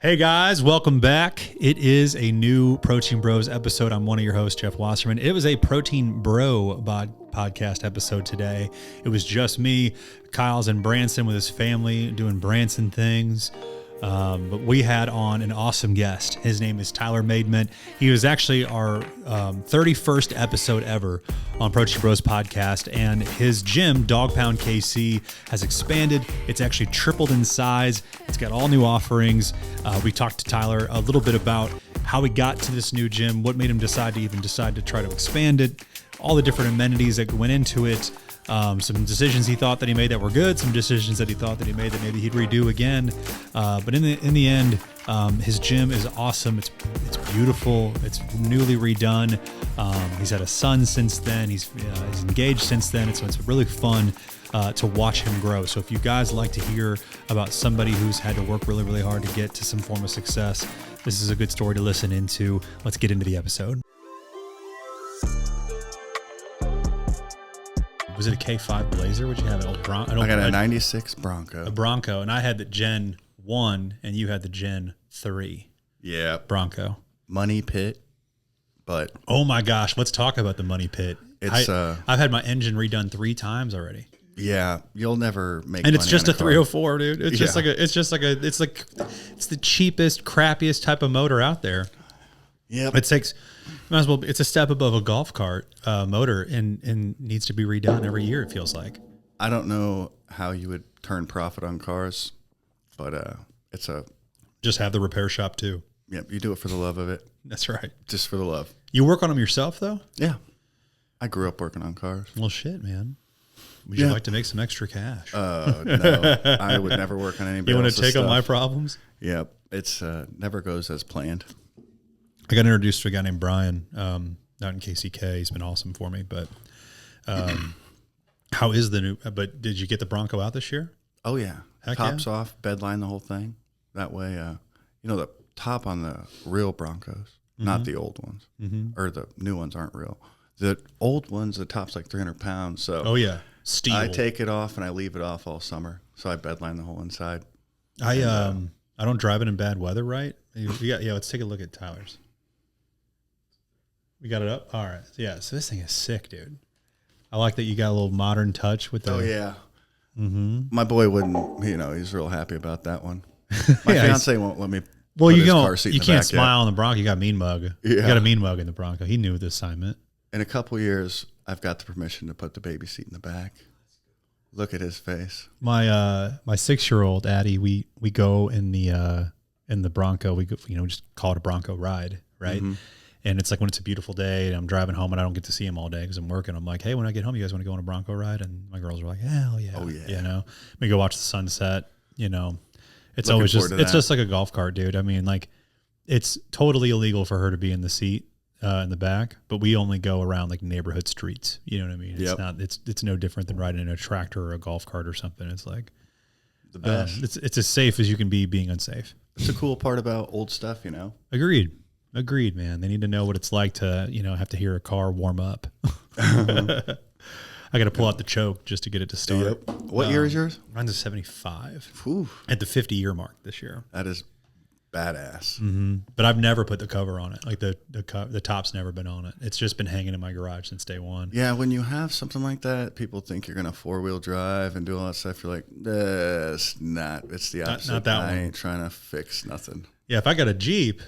Hey guys, welcome back. It is a new Protein Bros episode. I'm one of your hosts, Jeff Wasserman. It was a Protein Bro podcast episode today. It was just me. Kyle's in Branson with his family doing Branson things. But we had on an awesome guest. His name is Tyler Maidment. He was actually our 31st episode ever on Protein Bros podcast, and his gym, Dawgpound KC, has expanded. It's actually tripled in size. It's got all new offerings. We talked to Tyler a little bit about how he got to this new gym, what made him decide to try to expand it, all the different amenities that went into it. Some decisions he thought that he made that were good, some decisions that he thought that he made that maybe he'd redo again. But in the end, his gym is awesome. It's beautiful. It's newly redone. He's had a son since then. He's engaged since then. So it's really fun to watch him grow. So if you guys like to hear about somebody who's had to work really, really hard to get to some form of success, this is a good story to listen into. Let's get into the episode. Was it a K5 Blazer? Would you have an old Bronco? I got a 96 Bronco. A Bronco, and I had the Gen 1, and you had the Gen 3. Yeah. Bronco. Money pit, but... Oh my gosh, let's talk about the money pit. It's I've had my engine redone 3 times already. Yeah, you'll never make and money it's just on a 304, dude. It's just it's the cheapest, crappiest type of motor out there. Yeah. It's a step above a golf cart motor and needs to be redone every year, it feels like. I don't know how you would turn profit on cars, but Just have the repair shop too. Yep, you do it for the love of it. That's right. Just for the love. You work on them yourself, though? Yeah. I grew up working on cars. Well, shit, man. Would you like to make some extra cash? No, I would never work on anybody else's You want to take on my stuff. problems? Yep. It's never goes as planned. I got introduced to a guy named Brian out in KCK. He's been awesome for me. But how is the new? But did you get the Bronco out this year? Oh yeah, Heck tops yeah. off, bed line the whole thing. That way, the top on the real Broncos, not the old ones, or the new ones aren't real. The old ones, the top's like 300 pounds. So oh yeah, steel. I take it off and I leave it off all summer. So I bed line the whole inside. I don't drive it in bad weather, right? Let's take a look at Tyler's. We got it up? All right. Yeah, so this thing is sick, dude. I like that you got a little modern touch with the... Oh, yeah. Mm-hmm. My boy wouldn't, he's real happy about that one. My fiance won't let me put his car seat in the back. You can't smile on the Bronco. You got a mean mug. Yeah. You got a mean mug in the Bronco. He knew the assignment. In a couple years, I've got the permission to put the baby seat in the back. Look at his face. My 6-year-old Addie, we go in the Bronco. We go, just call it a Bronco ride, right? Mm-hmm. And it's like when it's a beautiful day and I'm driving home and I don't get to see him all day because I'm working. I'm like, hey, when I get home, you guys want to go on a Bronco ride? And my girls are like, hell yeah. Oh, yeah. We go watch the sunset, It's always just like a golf cart, dude. I mean, like, it's totally illegal for her to be in the seat in the back, but we only go around like neighborhood streets. You know what I mean? It's no different than riding in a tractor or a golf cart or something. It's like the best. It's as safe as you can be being unsafe. It's a cool part about old stuff, Agreed, man. They need to know what it's like to, have to hear a car warm up. I got to pull out the choke just to get it to start. Yep. What year is yours? Mine's a 75. Whew. At the 50-year mark this year. That is badass. Mm-hmm. But I've never put the cover on it. Like the top's never been on it. It's just been hanging in my garage since day one. Yeah, when you have something like that, people think you're going to 4-wheel drive and do all that stuff. You're like, it's not. It's the opposite. Not that I one. ain't trying to fix nothing. Yeah, if I got a Jeep,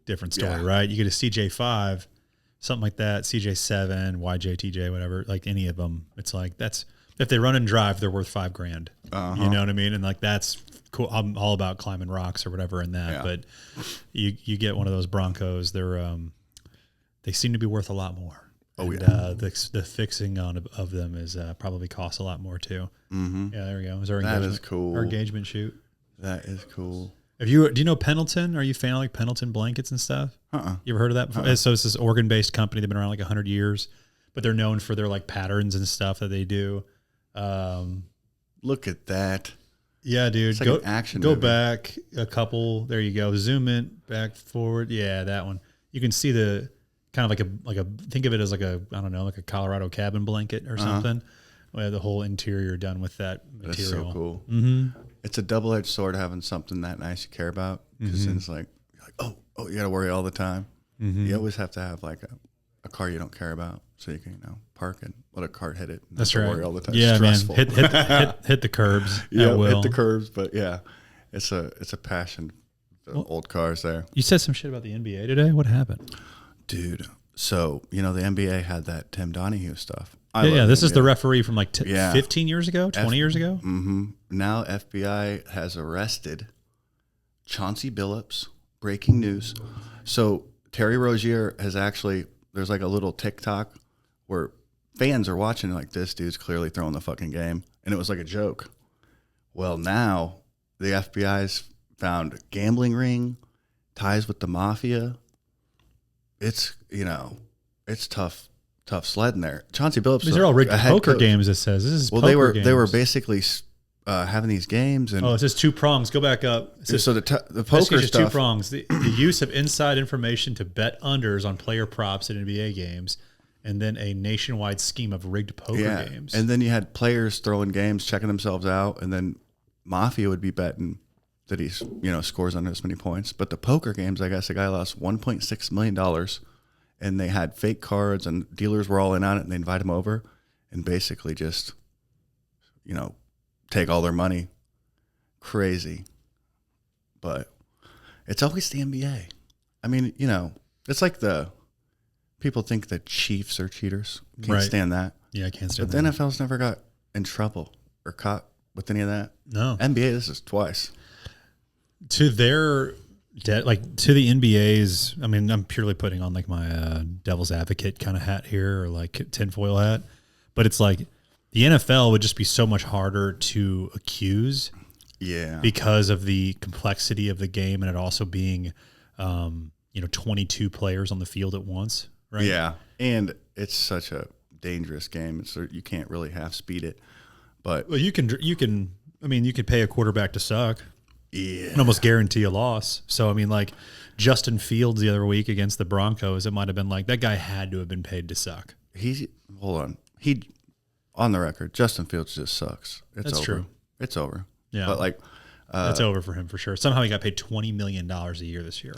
different story, right? You get a CJ5, something like that, CJ7, YJ, TJ, whatever, like any of them. It's like, that's, if they run and drive, they're worth $5,000. Uh-huh. You know what I mean? And like, that's cool. I'm all about climbing rocks or whatever in that, but you get one of those Broncos, they seem to be worth a lot more. Oh, and, yeah. The fixing of them is probably costs a lot more too. Mm-hmm. Yeah, there we go. That is cool. Our engagement shoot. That is cool. Do you know Pendleton? Are you a fan of like Pendleton blankets and stuff? You ever heard of that before? So it's this Oregon-based company. They've been around like 100 years, but they're known for their like patterns and stuff that they do. Look at that. Yeah, dude. It's like an action Go movie. back a couple. There you go. Zoom in, back, forward. Yeah, that one. You can see the kind of like a think of it as like a, I don't know, like a Colorado cabin blanket or something. We have the whole interior done with that material. That's so cool. Mm-hmm. it's a double-edged sword having something that nice you care about, because then it's like, you're like, oh, you got to worry all the time. You always have to have like a car you don't care about, so you can park and let a cart hit it. That's right. Worry all the time. Yeah, stressful. man. Hit the curbs. Yeah, at will. hit the curbs. But yeah, it's a passion. The old cars there. You said some shit about the NBA today. What happened, dude? So the NBA had that Tim Donahue stuff. This is the referee from like 15 years ago, 20 years ago. Now FBI has arrested Chauncey Billups. Breaking news. So Terry Rozier has actually, there's like a little TikTok where fans are watching like, this dude's clearly throwing the fucking game. And it was like a joke. Well, now the FBI's found gambling ring, ties with the mafia. It's, it's tough sledding there. Chauncey Billups. These are all rigged poker games, it says. This is poker games. They were basically having these games. And it says 2 prongs. Go back up. So the poker stuff. 2 prongs. The use of inside information to bet unders on player props at NBA games, and then a nationwide scheme of rigged poker games. And then you had players throwing games, checking themselves out, and then mafia would be betting that he's scores under this many points. But the poker games, I guess a guy lost $1.6 million, and they had fake cards, and dealers were all in on it, and they invite him over and basically just take all their money. Crazy. But it's always the NBA. I mean, it's like the people think that Chiefs are cheaters. Can't stand that. Yeah, I can't stand that. But that. the NFL's never got in trouble or caught with any of that. No. NBA, this is twice. To their to the NBA's, I mean, I'm purely putting on like my devil's advocate kind of hat here, or like tinfoil hat, but it's like the NFL would just be so much harder to accuse, because of the complexity of the game, and it also being, 22 players on the field at once, right? Yeah, and it's such a dangerous game, so you can't really half speed it. But you can. I mean, you could pay a quarterback to suck. Yeah. And almost guarantee a loss. So, I mean, like Justin Fields the other week against the Broncos, it might have been like that guy had to have been paid to suck. On the record, Justin Fields just sucks. That's over. True. It's over. Yeah. But like, it's over for him for sure. Somehow he got paid $20 million a year this year.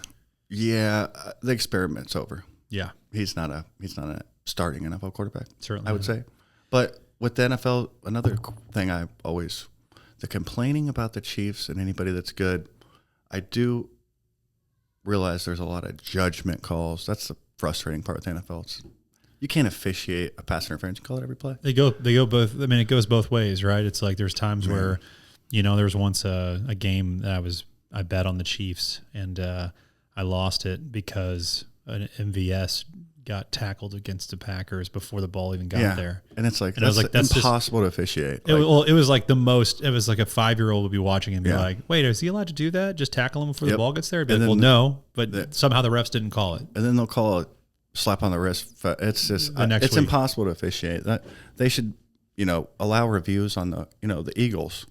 Yeah. The experiment's over. Yeah. He's not a starting NFL quarterback. Certainly. I would say. But with the NFL, another thing the complaining about the Chiefs and anybody that's good, I do realize there's a lot of judgment calls. That's the frustrating part with the NFL. You can't officiate a pass interference call at every play. They go both. I mean, it goes both ways, right? It's like there's times where, there was once a game that I bet on the Chiefs, and I lost it because an MVS got tackled against the Packers before the ball even got there. And it's like, that's impossible to officiate. It was like it was like a 5-year-old would be watching and be like, wait, is he allowed to do that? Just tackle him before the ball gets there? Like, well, no, but somehow the refs didn't call it. And then they'll call it slap on the wrist. It's just, it's impossible to officiate. That they should, allow reviews on the Eagles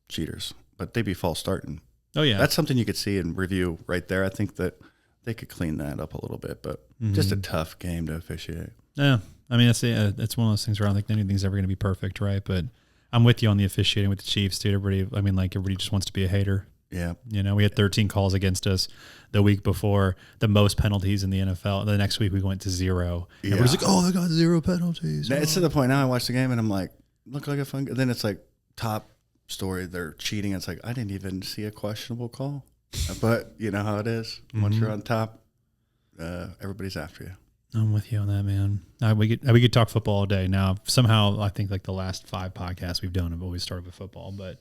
cheaters, but they'd be false starting. Oh yeah. That's something you could see and review right there. I think that they could clean that up a little bit, but just a tough game to officiate. Yeah. I mean, it's one of those things where I don't think anything's ever going to be perfect, right? But I'm with you on the officiating with the Chiefs, dude. Everybody just wants to be a hater. Yeah. We had 13 calls against us the week before, the most penalties in the NFL. The next week we went to 0. Yeah. Everybody's like, oh, they got 0 penalties. It's to the point now I watch the game and I'm like, look like a fun. And then it's like top story, they're cheating. It's like, I didn't even see a questionable call. But you know how it is. Once you're on top, everybody's after you. I'm with you on that, man. We could talk football all day. Now, somehow, I think like the last 5 podcasts we've done have always started with football, but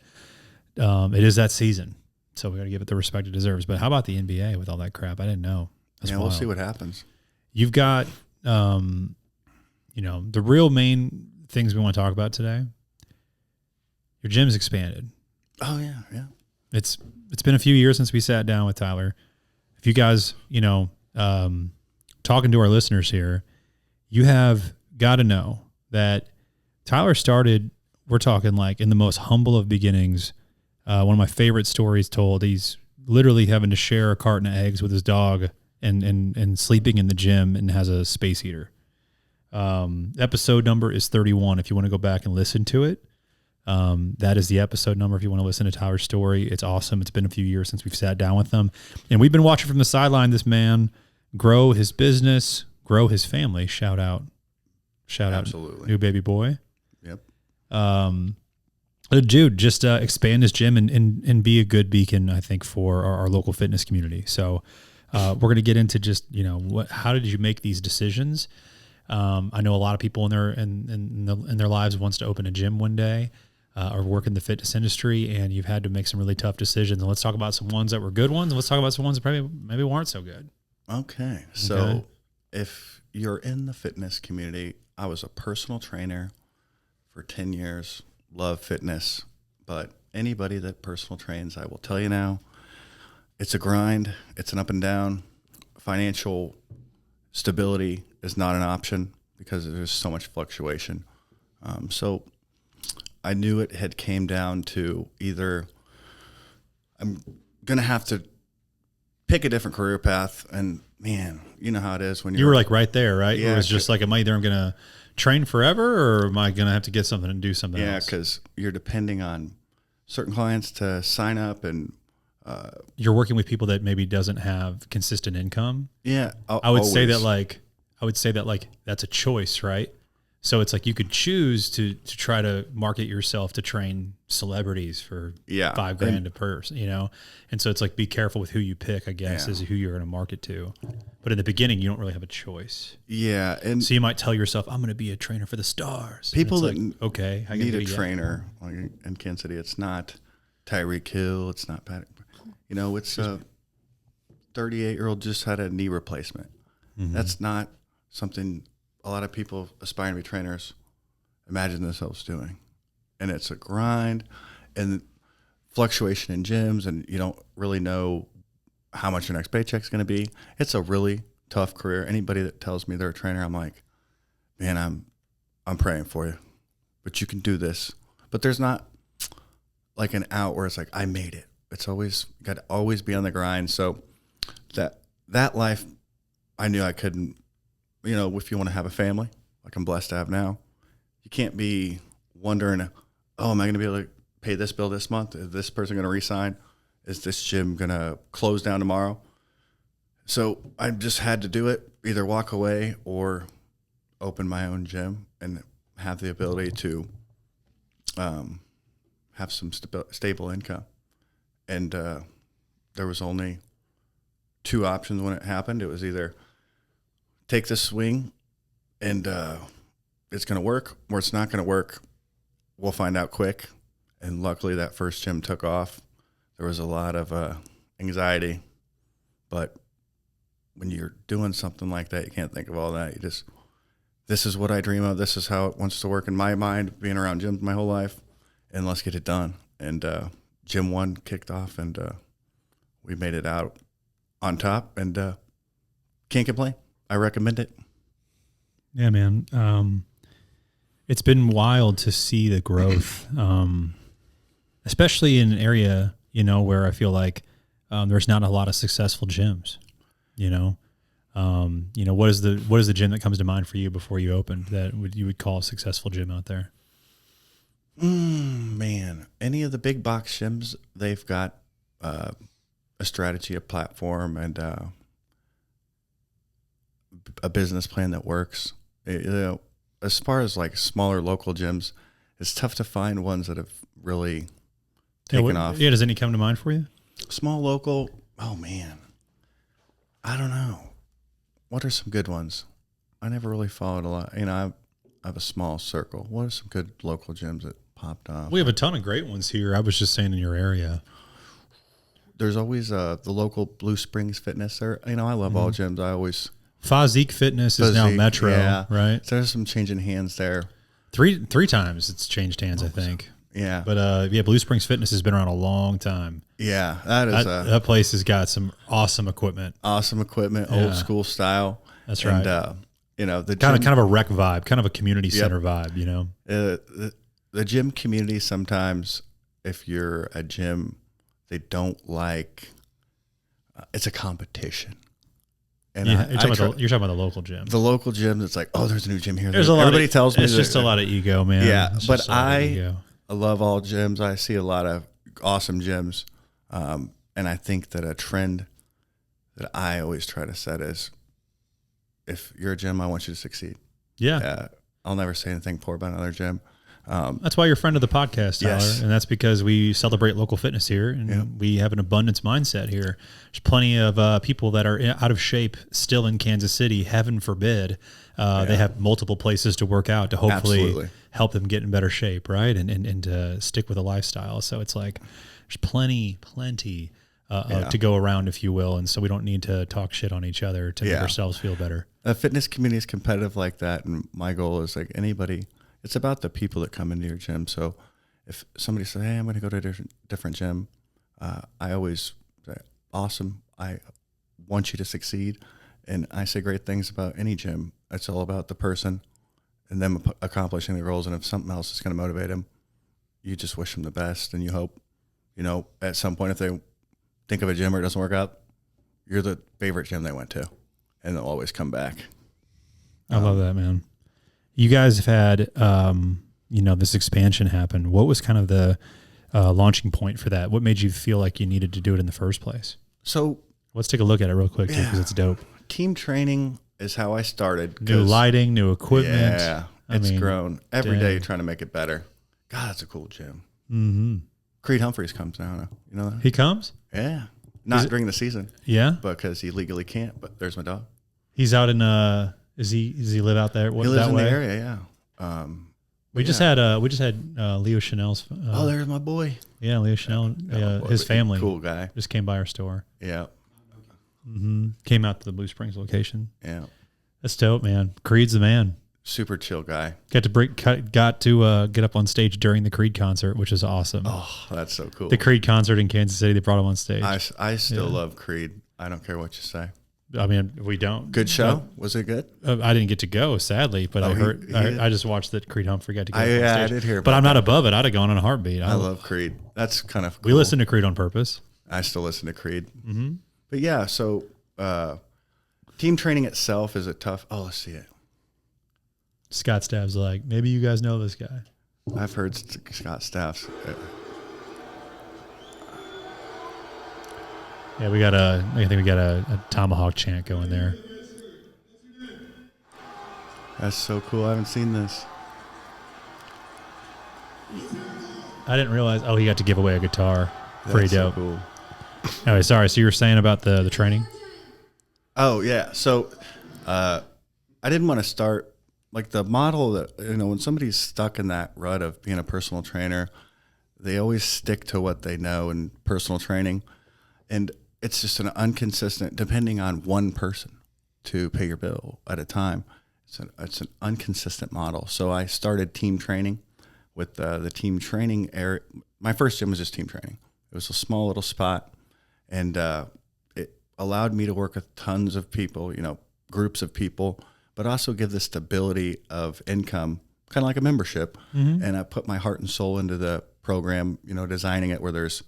it is that season, so we got to give it the respect it deserves. But how about the NBA with all that crap? I didn't know. We'll see what happens. You've got, the real main things we want to talk about today. Your gym's expanded. Oh yeah. It's been a few years since we sat down with Tyler. If you guys, talking to our listeners here, you have got to know that Tyler started, we're talking like in the most humble of beginnings. One of my favorite stories told, he's literally having to share a carton of eggs with his dog and sleeping in the gym, and has a space heater. Episode number is 31 if you want to go back and listen to it. That is the episode number if you want to listen to Tyler's story. It's awesome. It's been a few years since we've sat down with them. And we've been watching from the sideline this man grow his business, grow his family. Shout out. Absolutely. New baby boy. Yep. Dude, just expand his gym and be a good beacon, I think, for our local fitness community. So we're going to get into just, how did you make these decisions? I know a lot of people in their lives wants to open a gym one day or work in the fitness industry, and you've had to make some really tough decisions. And let's talk about some ones that were good ones, and let's talk about some ones that probably maybe weren't so good. Okay. So if you're in the fitness community, I was a personal trainer for 10 years, love fitness, but anybody that personal trains, I will tell you now, it's a grind. It's an up and down. Financial stability is not an option because there's so much fluctuation. So I knew it had came down to either I'm going to have to pick a different career path. And man, you know how it is when you were like right there, right? Yeah, it was just like, am I going to train forever or am I going to have to get something and do something else? Yeah, because you're depending on certain clients to sign up and you're working with people that maybe doesn't have consistent income. Yeah. I would say that like that's a choice, right? So it's like you could choose to try to market yourself to train celebrities for $5,000 a person, And so it's like, be careful with who you pick, I guess, is who you're going to market to. But in the beginning, you don't really have a choice. Yeah. And so you might tell yourself, I'm going to be a trainer for the stars. People that need a trainer in Kansas City. It's not Tyreek Hill. It's not Patrick. It's a 38-year-old just had a knee replacement. Mm-hmm. That's not something a lot of people aspiring to be trainers imagine themselves doing. And it's a grind and fluctuation in gyms, and you don't really know how much your next paycheck's going to be. It's a really tough career. Anybody that tells me they're a trainer, I'm like, man, I'm praying for you, but you can do this. But there's not like an out where it's like, I made it. It's always got to always be on the grind. So that life, I knew I couldn't, if you want to have a family, like I'm blessed to have now, you can't be wondering, oh, am I going to be able to pay this bill this month? Is this person going to resign? Is this gym going to close down tomorrow? So I just had to do it, either walk away or open my own gym and have the ability to have some stable income. And there was only two options when it happened. It was either take the swing and it's going to work, or it's not going to work. We'll find out quick. And luckily that first gym took off. There was a lot of anxiety, but when you're doing something like that, you can't think of all that. This is what I dream of. This is how it wants to work in my mind, being around gyms my whole life, and let's get it done. And Gym 1 kicked off, and we made it out on top, and can't complain. I recommend it. Yeah, man. It's been wild to see the growth, especially in an area, where I feel like there's not a lot of successful gyms. What is the gym that comes to mind for you before you opened that you would call a successful gym out there? Man, any of the big box gyms, they've got a strategy, a platform, and a business plan that works. As far as like smaller local gyms, it's tough to find ones that have really taken off. Yeah, does any come to mind for you? Small local, oh man, I don't know. What are some good ones? I never really followed a lot. I have a small circle. What are some good local gyms that popped off? We have a ton of great ones here. I was just saying in your area. There's always the local Blue Springs Fitness. I love all gyms. I always... Physique Fitness is now Metro, right? So there's some changing hands there. Three times it's changed hands, I think. Yeah. But Blue Springs Fitness has been around a long time. Yeah, that place has got some awesome equipment. Old school style. That's right. And the kind of a rec vibe, kind of a community center vibe. The gym community, sometimes if you're a gym, they don't like. It's a competition. And you're talking about the local gym. The local gyms, it's like, oh, there's a new gym here. Everybody tells me it's just a lot of ego, man. Yeah, but I I love all gyms. I see a lot of awesome gyms. And I think that a trend that I always try to set is, if you're a gym, I want you to succeed. Yeah. I'll never say anything poor about another gym. That's why you're a friend of the podcast, Tyler. Yes. And that's because we celebrate local fitness here, and we have an abundance mindset here. There's plenty of people that are out of shape still in Kansas City. Heaven forbid. They have multiple places to work out to hopefully help them get in better shape, right? And to stick with a lifestyle. So it's like there's plenty to go around, if you will. And so we don't need to talk shit on each other to make ourselves feel better. A fitness community is competitive like that. And my goal is like anybody, it's about the people that come into your gym. So if somebody says, hey, I'm going to go to a different gym, I always say, awesome. I want you to succeed. And I say great things about any gym. It's all about the person and them accomplishing their goals. And if something else is going to motivate them, you just wish them the best. And you hope, at some point, if they think of a gym where it doesn't work out, you're the favorite gym they went to, and they'll always come back. I love that, man. You guys have had, this expansion happen. What was kind of the launching point for that? What made you feel like you needed to do it in the first place? So let's take a look at it real quick, too, because it's dope. Team training is how I started. New lighting, new equipment. Yeah, it's grown every day trying to make it better. God, that's a cool gym. Mm-hmm. Creed Humphreys comes now. You know that? He comes? Yeah. Not during the season. Yeah? Because he legally can't, but there's my dog. He's out in, does he live out there? He lives in the area, yeah. We just had Leo Chanel's. There's my boy. Yeah, Leo Chanel. His family. Cool guy. Just came by our store. Yeah. Mm-hmm. Came out to the Blue Springs location. Yeah. That's dope, man. Creed's the man. Super chill guy. Got to get up on stage during the Creed concert, which is awesome. Oh, that's so cool. The Creed concert in Kansas City, they brought him on stage. I still love Creed. I don't care what you say. I mean, we don't. Good show? Was it good? I didn't get to go, sadly, but I just watched that Creed Humphrey got to go on stage. I did hear about But I'm that. not above it. I'd have gone in a heartbeat. I love Creed. That's kind of cool. We listen to Creed on purpose. I still listen to Creed. Mm-hmm. But yeah, so team training itself is a tough. Oh, let's see it. Scott Staff's like, maybe you guys know this guy. I've heard Scott Staff's. Yeah, I think we got a tomahawk chant going there. That's so cool. I haven't seen this. I didn't realize. Oh, he got to give away a guitar. Pretty dope. So cool. Anyway, sorry. So you were saying about the training? Oh yeah. So I didn't want to start like the model that when somebody's stuck in that rut of being a personal trainer, they always stick to what they know in personal training, and it's just an inconsistent, depending on one person to pay your bill at a time. It's an inconsistent model. So I started team training with the team training area. My first gym was just team training. It was a small little spot, and it allowed me to work with tons of people, groups of people, but also give the stability of income, kind of like a membership. Mm-hmm. And I put my heart and soul into the program, designing it where there's,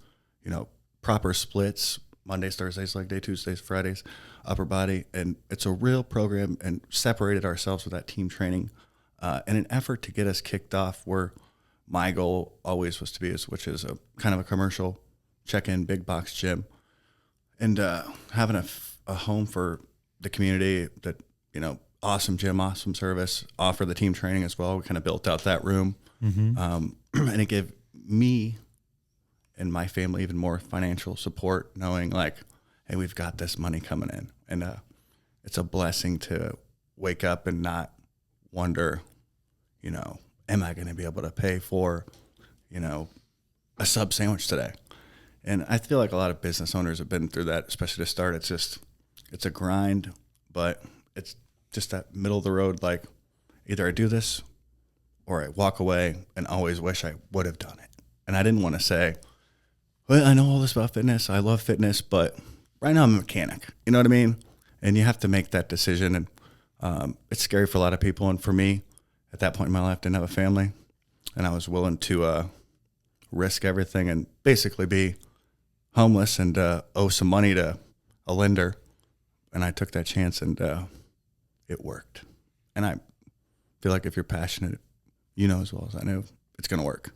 proper splits, Mondays, Thursdays, leg day, Tuesdays, Fridays, upper body. And it's a real program, and separated ourselves with that team training in an effort to get us kicked off where my goal always was to be, which is a kind of a commercial check-in big box gym, and having a home for the community that, awesome gym, awesome service, offer the team training as well. We kind of built out that room. Mm-hmm. And it gave me and my family even more financial support, knowing like, hey, we've got this money coming in. And it's a blessing to wake up and not wonder, am I going to be able to pay for, a sub sandwich today? And I feel like a lot of business owners have been through that, especially to start. It's a grind, but it's just that middle of the road, like either I do this or I walk away and always wish I would have done it. And I didn't want to say, well, I know all this about fitness. I love fitness, but right now I'm a mechanic. You know what I mean? And you have to make that decision. And it's scary for a lot of people. And for me, at that point in my life, I didn't have a family. And I was willing to risk everything and basically be homeless and owe some money to a lender. And I took that chance, and it worked. And I feel like if you're passionate, as well as I know, it's going to work.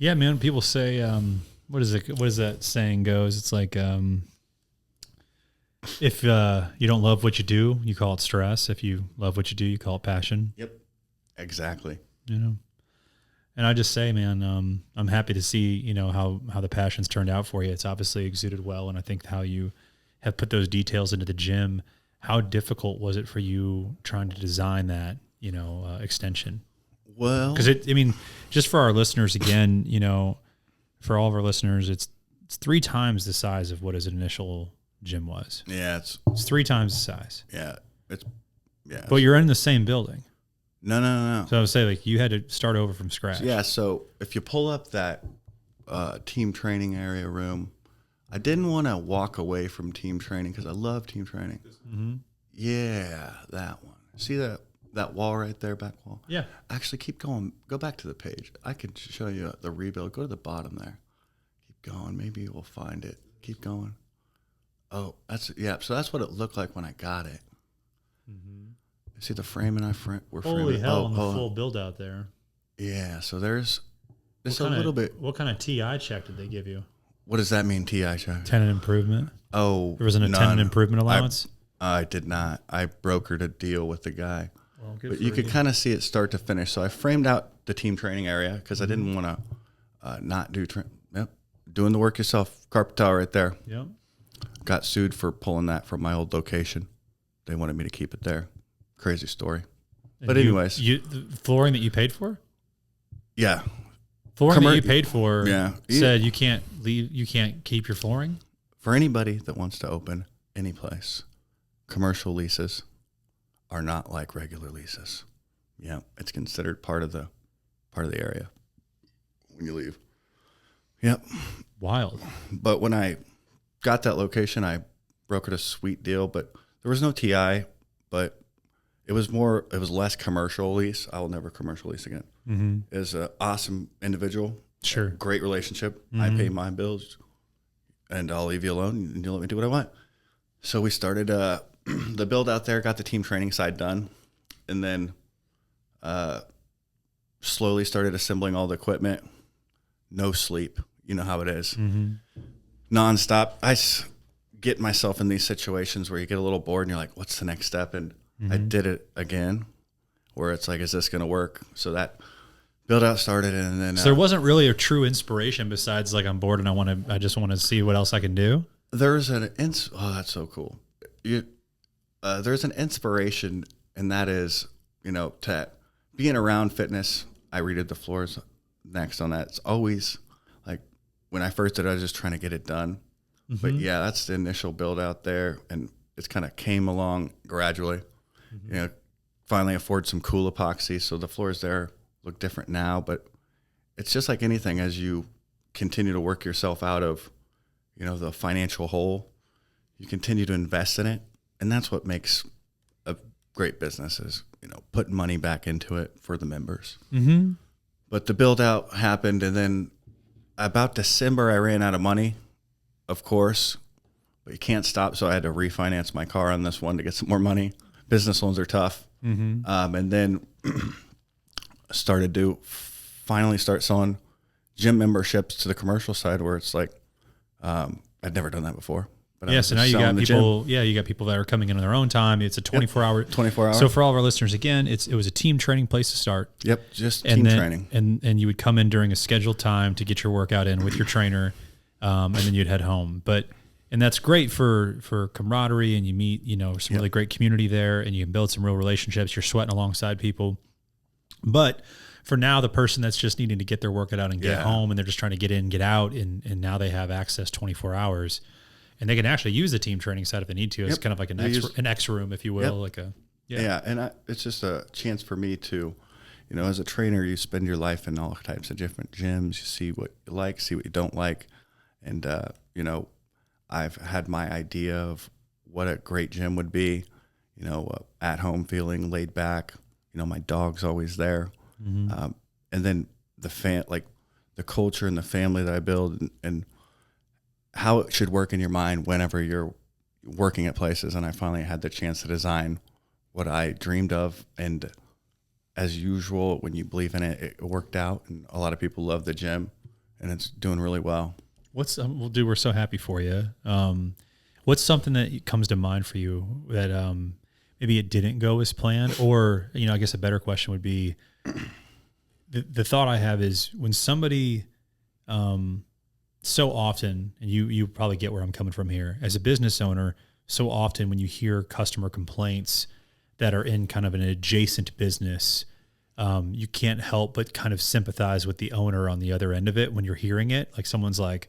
Yeah, man. People say, what is it? What is that saying goes? It's like, if you don't love what you do, you call it stress. If you love what you do, you call it passion. Yep. Exactly. You know, and I just say, man, I'm happy to see, you know, how the passion's turned out for you. It's obviously exuded well. And I think how you have put those details into the gym. How difficult was it for you trying to design that, you know, extension? Well, Because I mean, just for our listeners, again, you know, for all of our listeners, it's 3 times the size of what his initial gym was. yeah, It's 3 times the size. yeah. But you're in the same building. No. So I would say, like, you had to start over from scratch. Yeah, so if you pull up that team training area room, I didn't want to walk away from team training because I love team training. Mm-hmm. Yeah, that one. See that wall right there, back wall? Yeah. Actually, keep going. Go back to the page. I can show you the rebuild. Go to the bottom there. Keep going. Maybe we'll find it. Keep going. Oh, so that's what it looked like when I got it. Mm-hmm. See the frame and we're framing. Holy hell, on the full build out there. Yeah, so there's a What little bit. What kind of TI check did they give you? What does that mean, TI check? Tenant improvement? Oh, There wasn't a tenant improvement allowance? I did not. I brokered a deal with the guy. Well, good But for you could kind of see it start to finish. So I framed out the team training area because I didn't want to not do doing the work yourself. Carpet tile right there. Yep. Got sued for pulling that from my old location. They wanted me to keep it there. Crazy story. And But anyways. the flooring that you paid for? Yeah. Flooring that you paid for Yeah. said you can't leave, you can't keep your flooring? For anybody that wants to open any place, commercial leases are not like regular leases. Yeah, it's considered part of the area when you leave. Yep. Wild. But when I got that location, I brokered a sweet deal, but there was no TI, but it was less commercial lease. I will never commercial lease again. Mm-hmm. Is an awesome individual. Sure. Great relationship. Mm-hmm. I pay my bills and I'll leave you alone and you'll let me do what I want. So we started the build out there, got the team training side done, and then slowly started assembling all the equipment. No sleep. You know how it is. Mm-hmm. Nonstop. I get myself in these situations where you get a little bored and you're like, what's the next step? And I did it again where it's like, is this going to work? So that build out started. And then So there wasn't really a true inspiration besides like I'm bored and I just want to see what else I can do. There's that's so cool. There's an inspiration, and that is, to being around fitness. I redid the floors next on that. It's always like when I first did it, I was just trying to get it done. Mm-hmm. But yeah, that's the initial build out there, and it's kind of came along gradually. Mm-hmm. Finally afford some cool epoxy, so the floors there look different now. But it's just like anything, as you continue to work yourself out of, the financial hole, you continue to invest in it, and that's what makes a great business is putting money back into it for the members. Mm-hmm. But the build out happened, and then about December I ran out of money, of course, but you can't stop. So I had to refinance my car on this one to get some more money. Business loans are tough. Mm-hmm. And then started to finally start selling gym memberships to the commercial side where it's like, I'd never done that before. But Yeah, so now you got people. Yeah, you got people that are coming in on their own time. It's a 24-hour. 24 hours. So for all of our listeners, again, it was a team training place to start. Yep, just team training. And you would come in during a scheduled time to get your workout in with your trainer, and then you'd head home. And that's great for camaraderie, and you meet some really great community there, and you can build some real relationships. You're sweating alongside people. But for now, the person that's just needing to get their workout out and get home, and they're just trying to get in, get out, and now they have access 24 hours. And they can actually use the team training side if they need to. It's kind of like an X room, if you will. And it's just a chance for me to, as a trainer, you spend your life in all types of different gyms. You see what you like, see what you don't like. And, I've had my idea of what a great gym would be, at home feeling laid back. My dog's always there. Mm-hmm. And then the culture and the family that I build and how it should work in your mind whenever you're working at places. And I finally had the chance to design what I dreamed of. And as usual, when you believe in it, it worked out. And a lot of people love the gym. and it's doing really well. What's well, dude, we're so happy for you. What's something that comes to mind for you that maybe it didn't go as planned, or I guess a better question would be the thought I have is when somebody so often, and you probably get where I'm coming from here as a business owner. So often when you hear customer complaints that are in kind of an adjacent business, you can't help but kind of sympathize with the owner on the other end of it when you're hearing it. Like someone's like,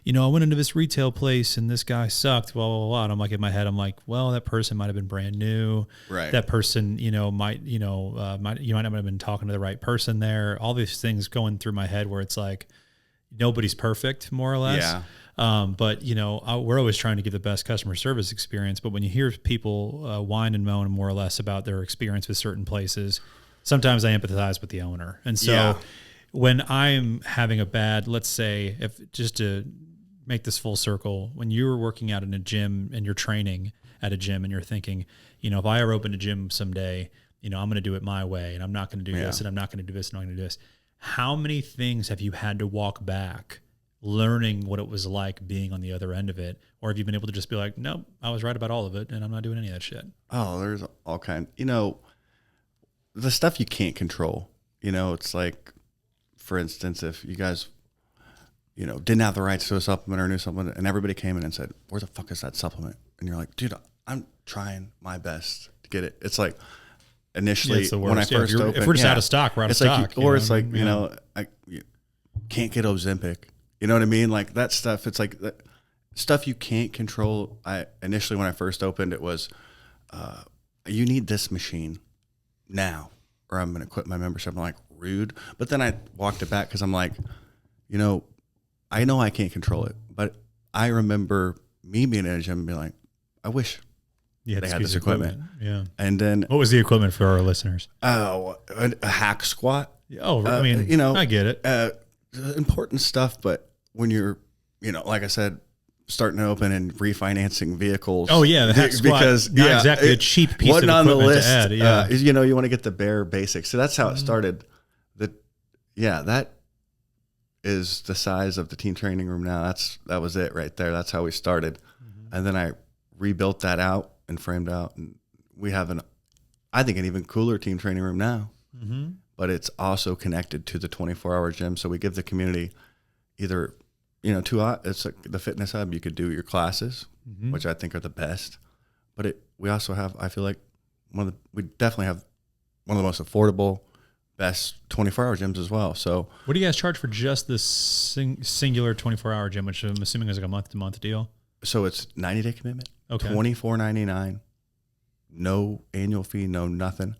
I went into this retail place and this guy sucked, blah, blah, blah. And I'm like, in my head, I'm like, well, that person might've been brand new. Right. That person, you might not have been talking to the right person there. All these things going through my head where it's like, nobody's perfect, more or less. Yeah. But we're always trying to give the best customer service experience. But when you hear people whine and moan more or less about their experience with certain places, sometimes I empathize with the owner. And so when I'm having a bad, let's say, if just to make this full circle, when you're working out in a gym and you're training at a gym and you're thinking, if I ever open a gym someday, I'm going to do it my way and I'm not going to do this and I'm not going to do this and I'm not going to do this. How many things have you had to walk back learning what it was like being on the other end of it? Or have you been able to just be like, nope, I was right about all of it and I'm not doing any of that shit? Oh, there's all kind, the stuff you can't control, it's like, for instance, if you guys, didn't have the rights to a supplement or a new supplement and everybody came in and said, where the fuck is that supplement? And you're like, dude, I'm trying my best to get it. It's like initially when I first opened, if we're just out of stock, we're out of stock. I can't get Ozempic. You know what I mean? Like that stuff, it's like that stuff you can't control. Initially when I first opened, it was, you need this machine now or I'm going to quit my membership. I'm like, rude. But then I walked it back because I'm like, I know I can't control it, but I remember me being in a gym and being like, I wish they had this equipment. Yeah. And then what was the equipment for our listeners? Oh, a hack squat. Oh, I mean, I get it. Important stuff, but when you're, like I said, starting to open and refinancing vehicles. Oh yeah, the hack squat, because not exactly a cheap piece of equipment on the list, to add. Yeah, you want to get the bare basics. So that's how it started. That is the size of the team training room now. That was it right there. That's how we started, and then I rebuilt that out and framed out, and we have I think an even cooler team training room now. But it's also connected to the 24-hour gym, so we give the community either. It's like the fitness hub. You could do your classes, which I think are the best. But we also have, I feel like, we definitely have one of the most affordable, best 24-hour gyms as well. So, what do you guys charge for just this singular 24-hour gym, which I'm assuming is like a month-to-month deal? So it's 90-day commitment. Okay. $24.99. No annual fee. No nothing.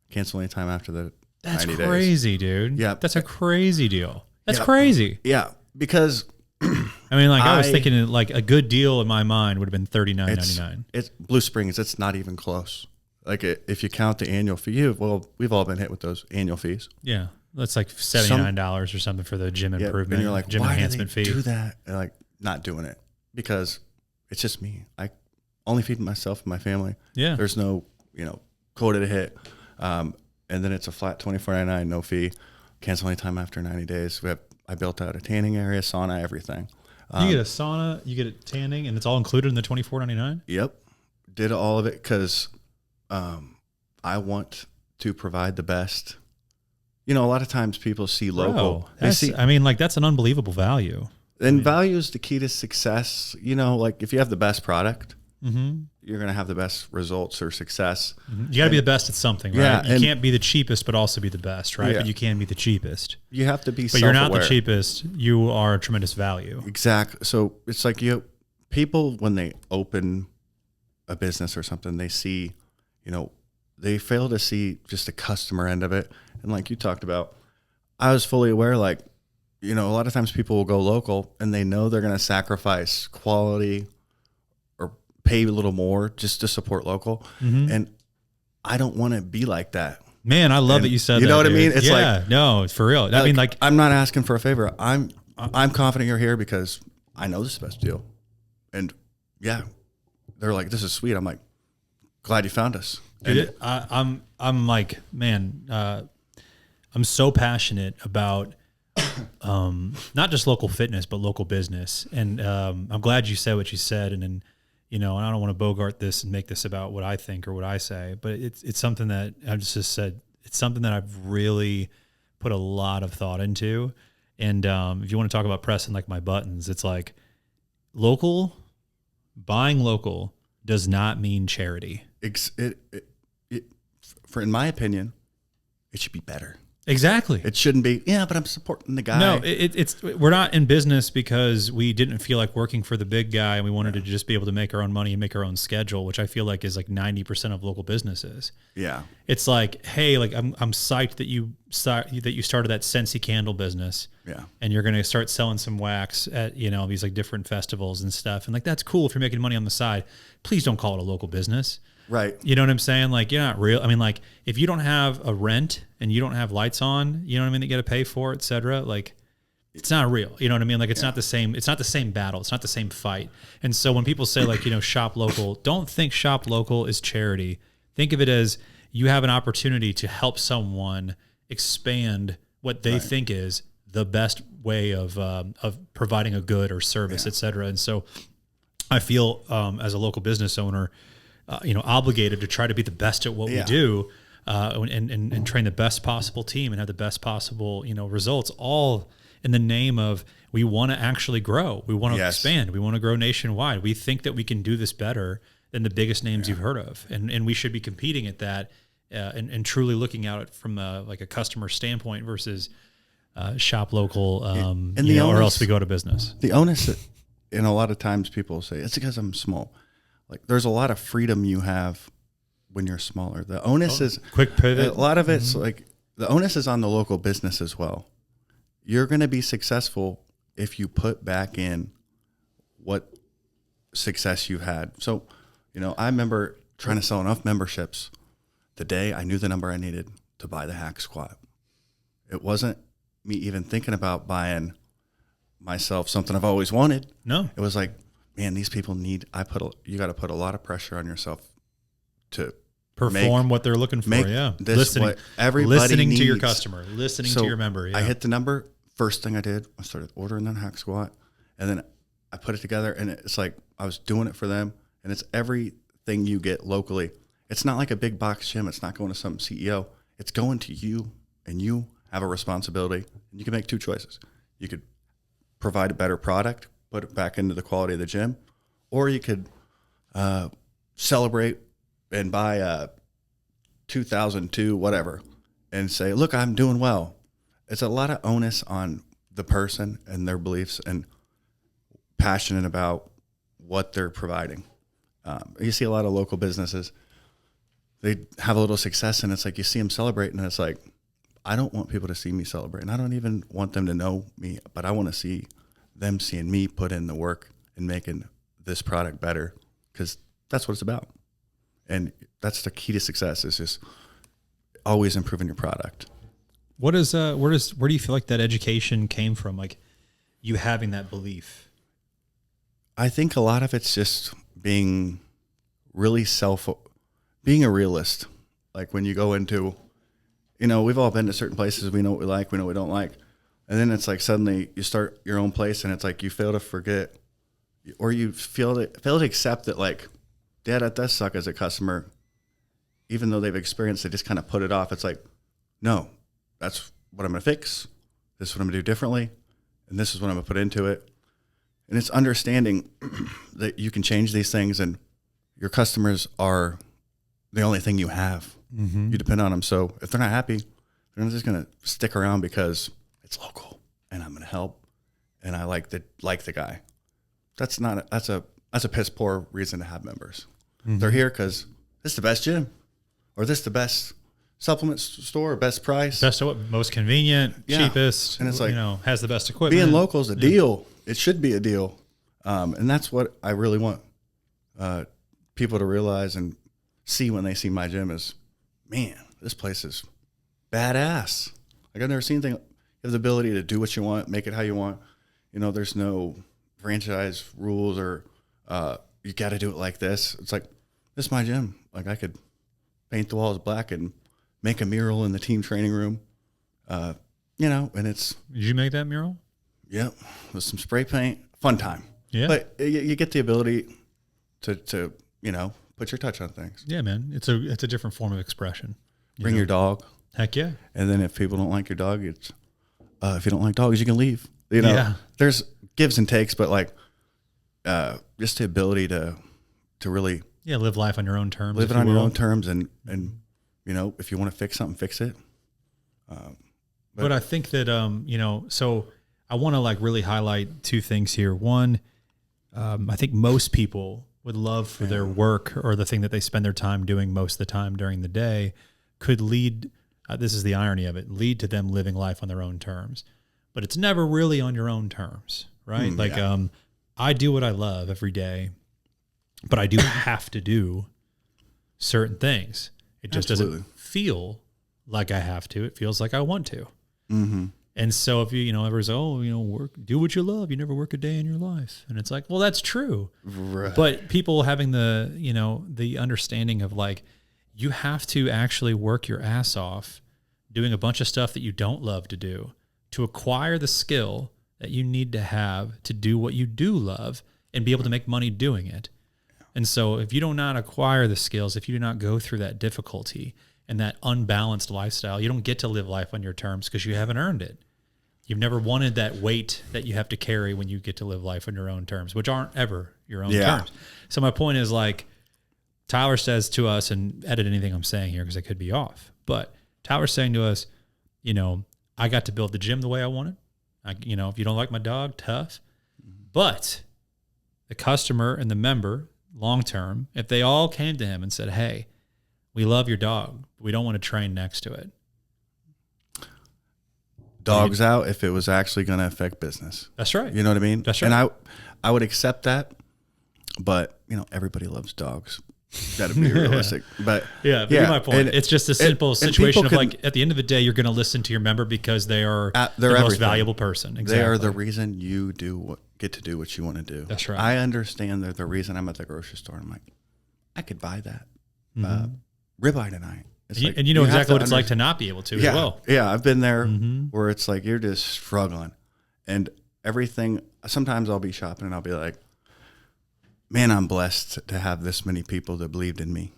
Cancel anytime after the 90 days. That's crazy, dude. Yeah, that's a crazy deal. That's crazy. Yeah, because. I mean, I was thinking like a good deal in my mind would have been $39.99. It's Blue Springs. It's not even close. Like if you count the annual fee, we've all been hit with those annual fees. Yeah, that's like $79 or something for the gym improvement. And you're like, gym why enhancement do they fee. Do that? And like not doing it because it's just me. I only feed myself and my family. Yeah, there's no quota to hit, and then it's a flat $24.99, no fee. Cancel anytime after 90 days. I built out a tanning area, sauna, everything. You get a sauna, you get a tanning, and it's all included in the $24.99? Yep. Did all of it because I want to provide the best. A lot of times people see local. That's an unbelievable value. And value is the key to success. Like if you have the best product, you're going to have the best results or success. You got to be the best at something, right? Yeah, you can't be the cheapest, but also be the best, right? Yeah. But you can be the cheapest. You have to be But you're not the cheapest. You are a tremendous value. Exactly. So it's like people, when they open a business or something, they see, they fail to see just the customer end of it. And like you talked about, I was fully aware, a lot of times people will go local and they know they're going to sacrifice quality or pay a little more just to support local. And I don't want to be like that. Man, I love that you said that. You know what dude. I mean? It's no, it's for real. I'm not asking for a favor. I'm confident you're here because I know this is the best deal. And yeah, they're like, this is sweet. I'm like, glad you found us. Dude, I'm like, man, I'm so passionate about not just local fitness, but local business. And I'm glad you said what you said. And then, and I don't want to bogart this and make this about what I think or what I say, but it's something that I've just said. It's something that I've really put a lot of thought into. And if you want to talk about pressing like my buttons, it's like buying local does not mean charity. In my opinion, it should be better. Exactly. It shouldn't be, but I'm supporting the guy. No, we're not in business because we didn't feel like working for the big guy and we wanted to just be able to make our own money and make our own schedule, which I feel like is like 90% of local businesses. Yeah. It's like, hey, like I'm psyched that you started that Scentsy candle business. Yeah. And you're going to start selling some wax at, these like different festivals and stuff. And like, that's cool if you're making money on the side. Please don't call it a local business. Right. You know what I'm saying? Like, you're not real. I mean, like, if you don't have a rent and you don't have lights on, you know what I mean, that you got to pay for, et cetera, like, it's not real. You know what I mean? Like, it's not the same. It's not the same battle. It's not the same fight. And so when people say, like, shop local, don't think shop local is charity. Think of it as you have an opportunity to help someone expand what they think is the best way of providing a good or service, et cetera. And so I feel as a local business owner, obligated to try to be the best at what we do, and train the best possible team and have the best possible, results, all in the name of we want to actually grow. We want to expand. We want to grow nationwide. We think that we can do this better than the biggest names you've heard of. And we should be competing at that and truly looking at it from like a customer standpoint versus shop local, or else we go to business. The onus, and a lot of times people say, it's because I'm small. Like, there's a lot of freedom you have when you're smaller. The onus is quick pivot. A lot of it's like the onus is on the local business as well. You're going to be successful if you put back in what success you had. So, I remember trying to sell enough memberships the day I knew the number I needed to buy the hack squat. It wasn't me even thinking about buying myself something I've always wanted. No, it was like, man, these people need, you got to put a lot of pressure on yourself to perform what they're looking for. Listening to your customer, listening to your member. I hit the number. First thing I did, I started ordering that hack squat, and then I put it together, and it's like I was doing it for them, and it's everything you get locally. It's not like a big box gym. It's not going to some CEO. It's going to you, and you have a responsibility, and you can make two choices. You could provide a better product, put it back into the quality of the gym, or you could celebrate and buy a 2002 whatever and say, look, I'm doing well. It's a lot of onus on the person and their beliefs and passionate about what they're providing. You see a lot of local businesses, they have a little success, and it's like you see them celebrating, and it's like, I don't want people to see me celebrate, and I don't even want them to know me, but I want to see them seeing me put in the work and making this product better, because that's what it's about. And that's the key to success, is just always improving your product. Where do you feel like that education came from? Like, you having that belief? I think a lot of it's just being really being a realist. Like, when you go into, we've all been to certain places. We know what we like, we know what we don't like. And then it's like suddenly you start your own place, and it's like you fail to forget, or you fail to accept that, like, yeah, that does suck as a customer. Even though they've experienced, they just kind of put it off. It's like, no, that's what I'm going to fix. This is what I'm going to do differently. And this is what I'm going to put into it. And it's understanding that you can change these things, and your customers are the only thing you have. Mm-hmm. You depend on them. So if they're not happy, they're not just going to stick around because it's local and I'm going to help and I like the guy. That's a piss poor reason to have members. Mm-hmm. They're here because this is the best gym, or this is the best supplement store, best price, best most convenient, cheapest, and it's like, has the best equipment. Being local is a deal. It should be a deal, and that's what I really want people to realize and see when they see my gym is, man, this place is badass. Like, I've never seen anything. You have the ability to do what you want, make it how you want. There's no franchise rules or you got to do it like this. It's like, this is my gym. Like, I could paint the walls black and make a mural in the team training room. you know, and it's, Did you make that mural? yep, with some spray paint, fun time. Yeah. But you get the ability to, you know, put your touch on things. Yeah, man. It's a different form of expression. Bring your dog. Heck yeah. And then if people don't like your dog, it's, if you don't like dogs, you can leave. You know, there's gives and takes, but like, just the ability to really live life on your own terms. Live it on your own terms, and you know, if you want to fix something, fix it. But I think that you know, so I want to like really highlight two things here. One, I think most people would love for their work or the thing that they spend their time doing most of the time during the day could lead. This is the irony of it: lead to them living life on their own terms. But it's never really on your own terms, right? I do what I love every day, but I do have to do certain things. It just doesn't feel like I have to. It feels like I want to. Mm-hmm. And so if you know, everyone's, do what you love. You never work a day in your life. And it's like, well, that's true. Right. But people having the, you know, the understanding of like, you have to actually work your ass off doing a bunch of stuff that you don't love to do to acquire the skill that you need to have to do what you do love and be able to make money doing it. And so if you do not acquire the skills, if you do not go through that difficulty and that unbalanced lifestyle, you don't get to live life on your terms because you haven't earned it. You've never wanted that weight that you have to carry when you get to live life on your own terms, which aren't ever your own terms. So my point is, like, Tyler says to us, and edit anything I'm saying here because I could be off, but Tyler's saying to us, you know, I got to build the gym the way I wanted. You know, if you don't like my dog, tough. But the customer and the member, long term, if they all came to him and said, hey, we love your dog, but we don't want to train next to it. Dogs out if it was actually going to affect business. That's right. You know what I mean? That's right. And I would accept that, but, you know, everybody loves dogs. Got to be realistic. But but my point. And it's just a simple situation of like, at the end of the day, you're going to listen to your member because they are the most valuable person. Exactly. They are the reason you get to do what you want to do. That's right. I understand they're the reason I'm at the grocery store. I'm like, I could buy that ribeye tonight. And you know exactly what it's like to not be able to as well. Yeah, I've been there where it's like you're just struggling. And everything, sometimes I'll be shopping and I'll be like, man, I'm blessed to have this many people that believed in me,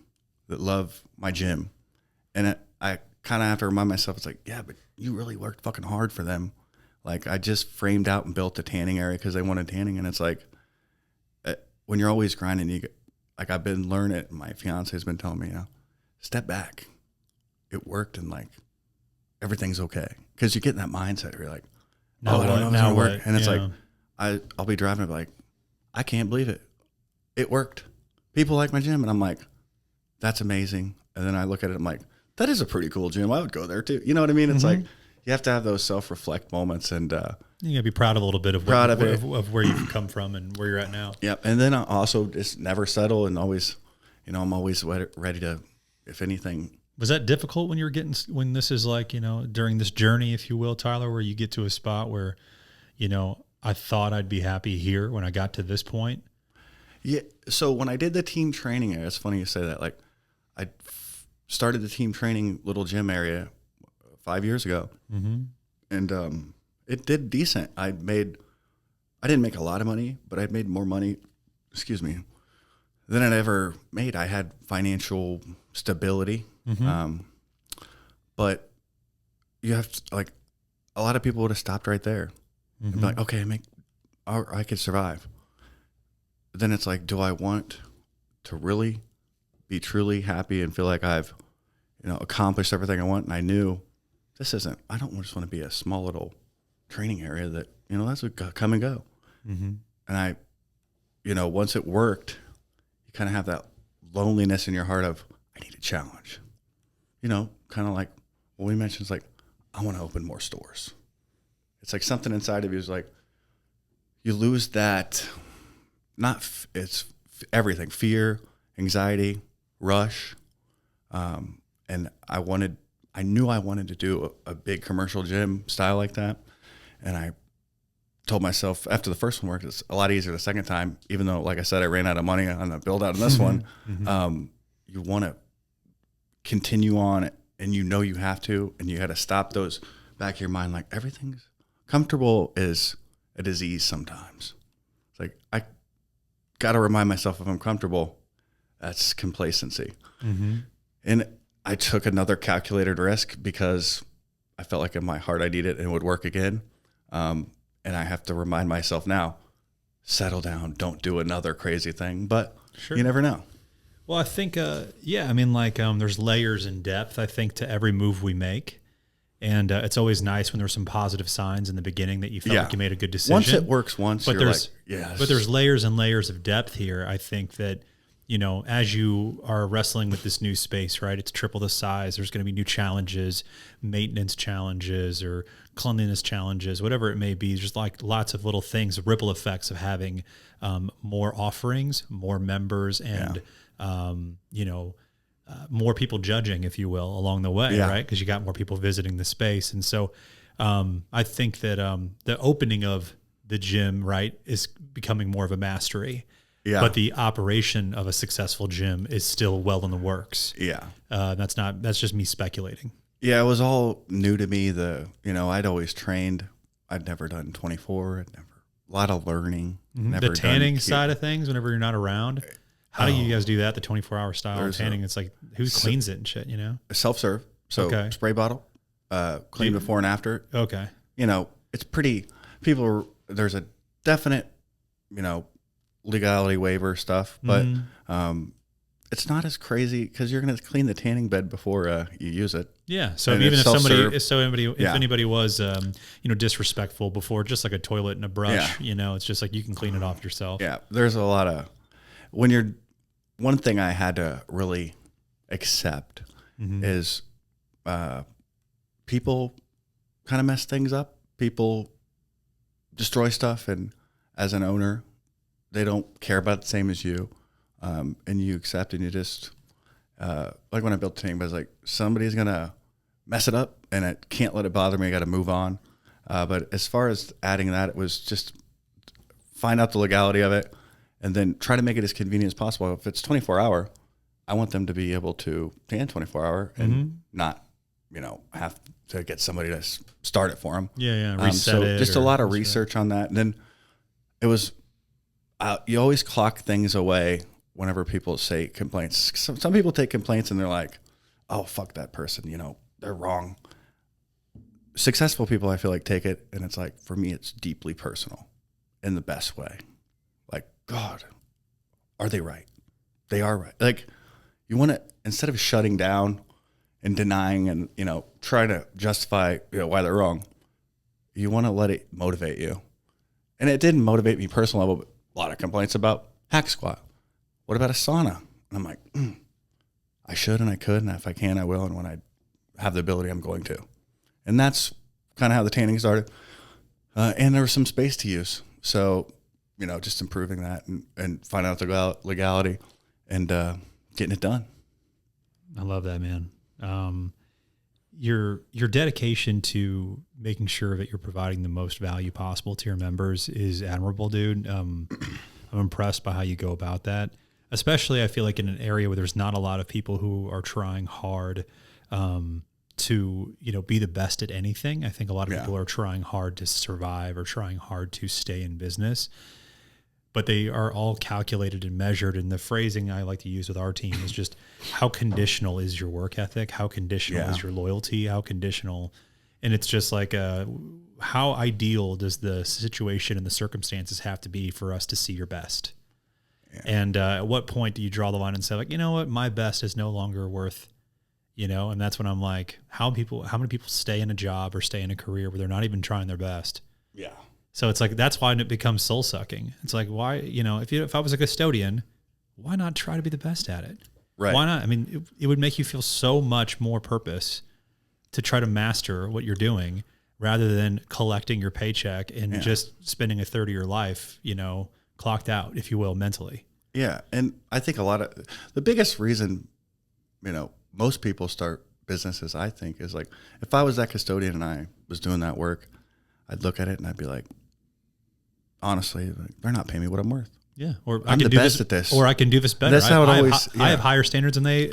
that love my gym. And I kind of have to remind myself, it's like, yeah, but you really worked fucking hard for them. Like, I just framed out and built a tanning area because they wanted tanning. And it's like, when you're always grinding, like I've been learning it. My fiance has been telling me, you know, step back. It worked and like everything's okay. Because you get in that mindset where you're like, I don't know if it's going to work. And it's like, I'll be driving and be like, I can't believe it. It worked. People like my gym. And I'm like, that's amazing. And then I look at it, I'm like, that is a pretty cool gym. I would go there too. You know what I mean? It's like, you have to have those self-reflect moments. And you got to be proud of a little bit of where you've come from and where you're at now. Yep. And then I also just never settle and always, you know, I'm always ready to, if anything. Was that difficult when you were when this is like, you know, during this journey, if you will, Tyler, where you get to a spot where, you know, I thought I'd be happy here when I got to this point? Yeah. So when I did the team training area, it's funny you say that. Like, I started the team training little gym area 5 years ago, and it did decent. I didn't make a lot of money, but I made more money, than I'd ever made. I had financial stability, but you have to, like, a lot of people would have stopped right there and be like, okay, I could survive. Then it's like, do I want to really be truly happy and feel like I've, you know, accomplished everything I want? And I knew I don't just want to be a small little training area that, you know, that's a come and go. And I, you know, once it worked, you kind of have that loneliness in your heart of, I need a challenge. You know, kind of like what we mentioned, is like, I want to open more stores. It's like something inside of you is like, you lose that, it's everything, fear, anxiety, rush. And I knew I wanted to do a big commercial gym style like that. And I told myself after the first one worked, it's a lot easier the second time, even though, like I said, I ran out of money on the build out on this one. You want to continue on, and you know you have to, and you got to stop those back of your mind, like everything's comfortable is a disease sometimes. It's like, I got to remind myself if I'm comfortable, that's complacency. Mm-hmm. And I took another calculated risk because I felt like in my heart I needed it and it would work again. And I have to remind myself now, settle down, don't do another crazy thing, but Sure. you never know. Well, I think, yeah, I mean, like, there's layers and depth, I think, to every move we make. And it's always nice when there's some positive signs in the beginning that you felt like you made a good decision. Once it works once, but you're like, yes. But there's layers and layers of depth here. I think that, you know, as you are wrestling with this new space, right, it's triple the size. There's going to be new challenges, maintenance challenges or cleanliness challenges, whatever it may be. Just like lots of little things, ripple effects of having more offerings, more members, and, you know, more people judging, if you will, along the way, right? Because you got more people visiting the space. And so I think that the opening of the gym, right, is becoming more of a mastery. Yeah. But the operation of a successful gym is still well in the works. Yeah. That's just me speculating. Yeah, it was all new to me. I'd always trained. I'd never done 24. A lot of learning. Mm-hmm. The tanning side of things, whenever you're not around. How do you guys do that? The 24-hour style of tanning? It's like, who cleans it and shit, you know? Self-serve. So spray bottle, clean before and after. Okay. You know, it's pretty, there's a definite, you know, legality waiver stuff, but it's not as crazy because you're going to clean the tanning bed before you use it. Yeah. So even if anybody was, you know, disrespectful before, just like a toilet and a brush, you know, it's just like you can clean it off yourself. Yeah. There's a lot of, one thing I had to really accept is people kind of mess things up. People destroy stuff. And as an owner, they don't care about it the same as you. And you accept and you just, like when I built the tank, I was like, somebody's going to mess it up and I can't let it bother me. I got to move on. But as far as adding that, it was just find out the legality of it and then try to make it as convenient as possible. If it's 24-hour, I want them to be able to tan 24-hour and not, you know, have to get somebody to start it for them. Yeah, reset it. Just a lot of research on that. And then it was, you always clock things away whenever people say complaints. Some people take complaints and they're like, oh, fuck that person, you know, they're wrong. Successful people, I feel like, take it, and it's like, for me, it's deeply personal in the best way. Like, God, are they right? They are right. Like, you want to, instead of shutting down and denying and, you know, trying to justify, you know, why they're wrong, you want to let it motivate you. And it didn't motivate me personal level, but a lot of complaints about hack squat. What about a sauna? And I'm like, I should and I could, and if I can, I will. And when I have the ability, I'm going to. And that's kind of how the tanning started. And there was some space to use. So, you know, just improving that and finding out the legality and getting it done. I love that, man. Your dedication to making sure that you're providing the most value possible to your members is admirable, dude. I'm impressed by how you go about that. Especially, I feel like in an area where there's not a lot of people who are trying hard to, you know, be the best at anything. I think a lot of people are trying hard to survive or trying hard to stay in business, but they are all calculated and measured. And the phrasing I like to use with our team is just, how conditional is your work ethic? How conditional is your loyalty? How conditional? And it's just like, how ideal does the situation and the circumstances have to be for us to see your best? Yeah. And at what point do you draw the line and say, like, you know what, my best is no longer worth, you know? And that's when I'm like, how many people stay in a job or stay in a career where they're not even trying their best? Yeah. So it's like, that's why it becomes soul sucking. It's like, why, you know, if I was a custodian, why not try to be the best at it? Right. Why not? I mean, it would make you feel so much more purpose to try to master what you're doing rather than collecting your paycheck and just spending a third of your life, you know, clocked out, if you will, mentally. Yeah. And I think the biggest reason, you know, most people start businesses, I think, is like, if I was that custodian and I was doing that work, I'd look at it and I'd be like, honestly, like, they're not paying me what I'm worth. Yeah. Or I'm the best at this. Or I can do this better. That's how it always, I have higher standards than they.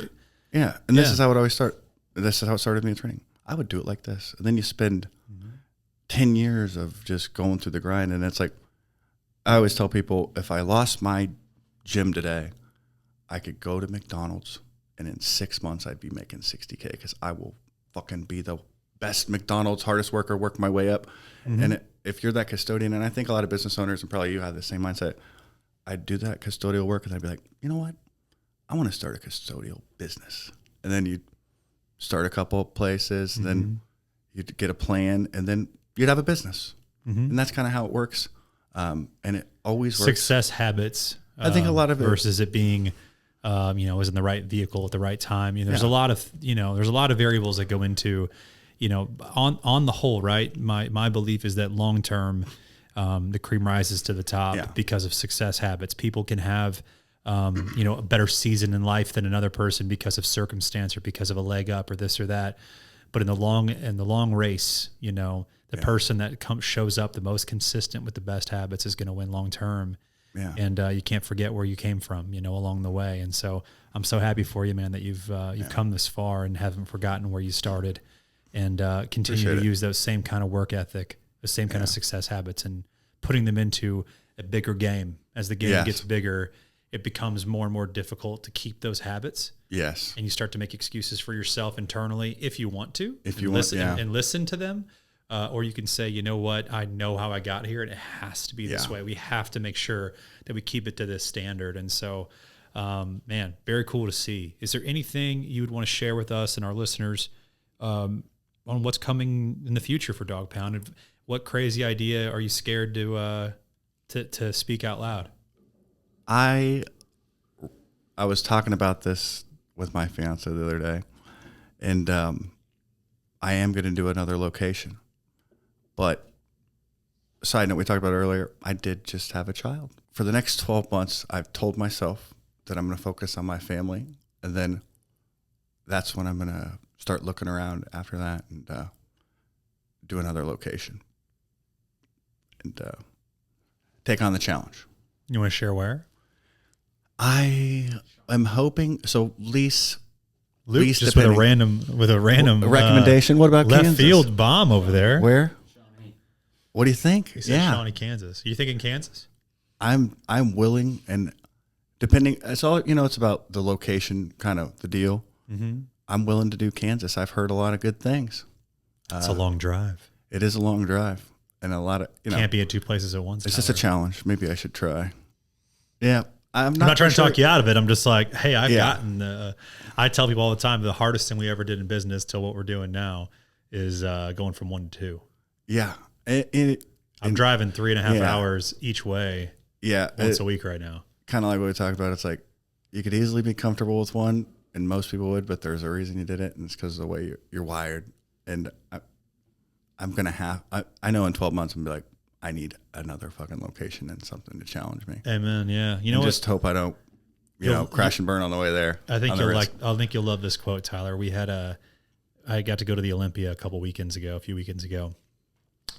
Yeah. And this is how it always started. This is how it started me in training. I would do it like this. And then you spend 10 years of just going through the grind. And it's like, I always tell people, if I lost my gym today, I could go to McDonald's and in 6 months I'd be making $60K because I will fucking be the best McDonald's hardest worker, work my way up. And if you're that custodian, and I think a lot of business owners, and probably you have the same mindset, I'd do that custodial work and I'd be like, you know what? I want to start a custodial business. And then you'd start a couple of places, and then you'd get a plan, and then you'd have a business. And that's kind of how it works. And it always works. Success habits. I think a lot of it versus it being, was in the right vehicle at the right time. There's a lot of, there's a lot of variables that go into, on the whole, right? My belief is that long term, the cream rises to the top because of success habits. People can have, a better season in life than another person because of circumstance or because of a leg up or this or that. But in the long race, the person that shows up the most consistent with the best habits is going to win long term. Yeah. And you can't forget where you came from, along the way. And so I'm so happy for you, man, that you've come this far and haven't forgotten where you started, and continue to use those same kind of work ethic, the same kind of success habits, and putting them into a bigger game. As the game gets bigger, it becomes more and more difficult to keep those habits. Yes. And you start to make excuses for yourself internally if you want to. If you listen and listen to them. Or you can say, you know what, I know how I got here, and it has to be this way. We have to make sure that we keep it to this standard. And so, man, very cool to see. Is there anything you would want to share with us and our listeners on what's coming in the future for Dog Pound? And what crazy idea are you scared to speak out loud? I was talking about this with my fiance the other day, and I am going to do another location. But side note, we talked about earlier, I did just have a child. For the next 12 months, I've told myself that I'm going to focus on my family. And then that's when I'm going to start looking around after that and do another location and take on the challenge. You want to share where? I am hoping, so lease just with a random recommendation. What about left Kansas? Field bomb over there? Where? What do you think? He said Shawnee, Kansas. Are you thinking Kansas? I'm willing, and depending, it's all, it's about the location, kind of the deal. I'm willing to do Kansas. I've heard a lot of good things. It's a long drive. It is a long drive, and a lot of, can't be at two places at once. It's just a challenge. Maybe I should try. Yeah. I'm not trying to talk you out of it. I'm just like, hey, I've gotten I tell people all the time, the hardest thing we ever did in business to what we're doing now is going from 1 to 2. Yeah. I'm driving 3.5 hours each way. Yeah. Once a week right now. Kind of like what we talked about. It's like, you could easily be comfortable with one, and most people would, but there's a reason you did it. And it's because of the way you're wired. And I'm going to I know in 12 months, I'm going to be like, I need another fucking location and something to challenge me. Amen. Yeah. Just hope I don't, crash and burn on the way there. I think you'll love this quote, Tyler. I got to go to the Olympia a few weekends ago,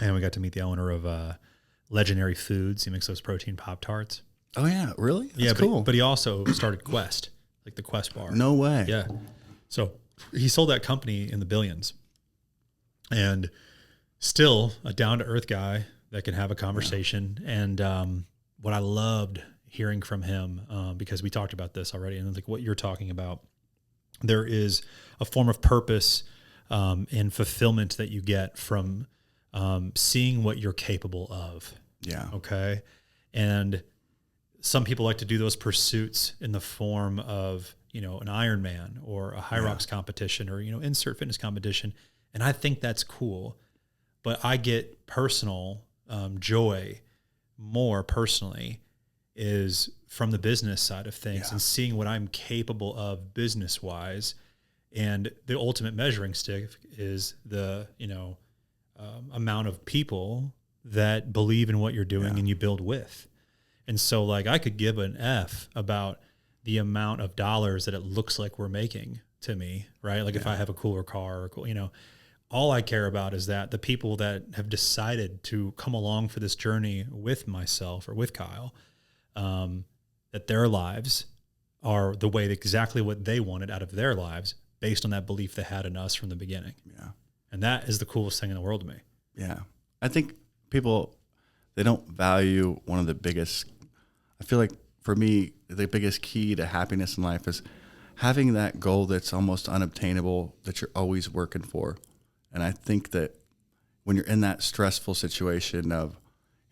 and we got to meet the owner of Legendary Foods. He makes those protein Pop-Tarts. Oh yeah. Really? That's cool. But he also started Quest, like the Quest bar. No way. Yeah. So he sold that company in the billions, and still a down to earth guy that can have a conversation. Yeah. And what I loved hearing from him, because we talked about this already, and like what you're talking about, there is a form of purpose and fulfillment that you get from seeing what you're capable of. Yeah. Okay. And some people like to do those pursuits in the form of, an Ironman or a High Rocks competition or, insert fitness competition. And I think that's cool, but I get personal joy more personally is from the business side of things and seeing what I'm capable of business wise. And the ultimate measuring stick is the, amount of people that believe in what you're doing and you build with. And so like I could give an F about the amount of dollars that it looks like we're making to me, right? Like if I have a cooler car or cool, all I care about is that the people that have decided to come along for this journey with myself or with Kyle, that their lives are the way exactly what they wanted out of their lives based on that belief they had in us from the beginning. Yeah. And that is the coolest thing in the world to me. Yeah. I think people, they don't value one of the biggest, I feel like for me, the biggest key to happiness in life is having that goal that's almost unobtainable that you're always working for. And I think that when you're in that stressful situation of,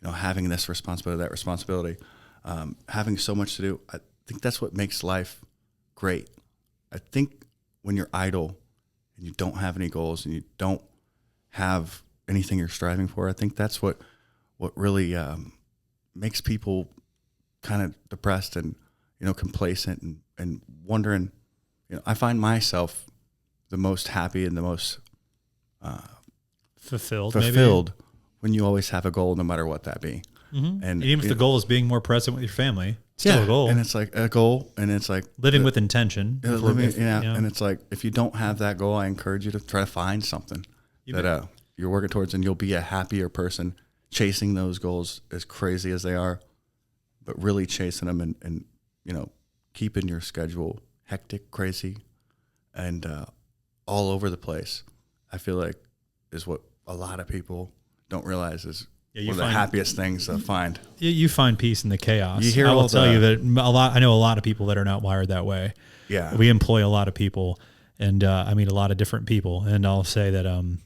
having this responsibility, that responsibility, having so much to do, I think that's what makes life great. I think when you're idle and you don't have any goals and you don't have anything you're striving for, I think that's what really makes people kind of depressed and, complacent and wondering, I find myself the most happy and the most fulfilled when you always have a goal, no matter what that be. Mm-hmm. And even if the goal is being more present with your family, it's still a goal. And it's like a goal, and it's like living with intention. And it's like, if you don't have that goal, I encourage you to try to find something that you're working towards, and you'll be a happier person chasing those goals, as crazy as they are, but really chasing them and keeping your schedule hectic, crazy, and all over the place. I feel like is what a lot of people don't realize is one of the happiest things to find. You find peace in the chaos. You hear I will tell you that I know a lot of people that are not wired that way. Yeah. We employ a lot of people, and I meet a lot of different people, and I'll say that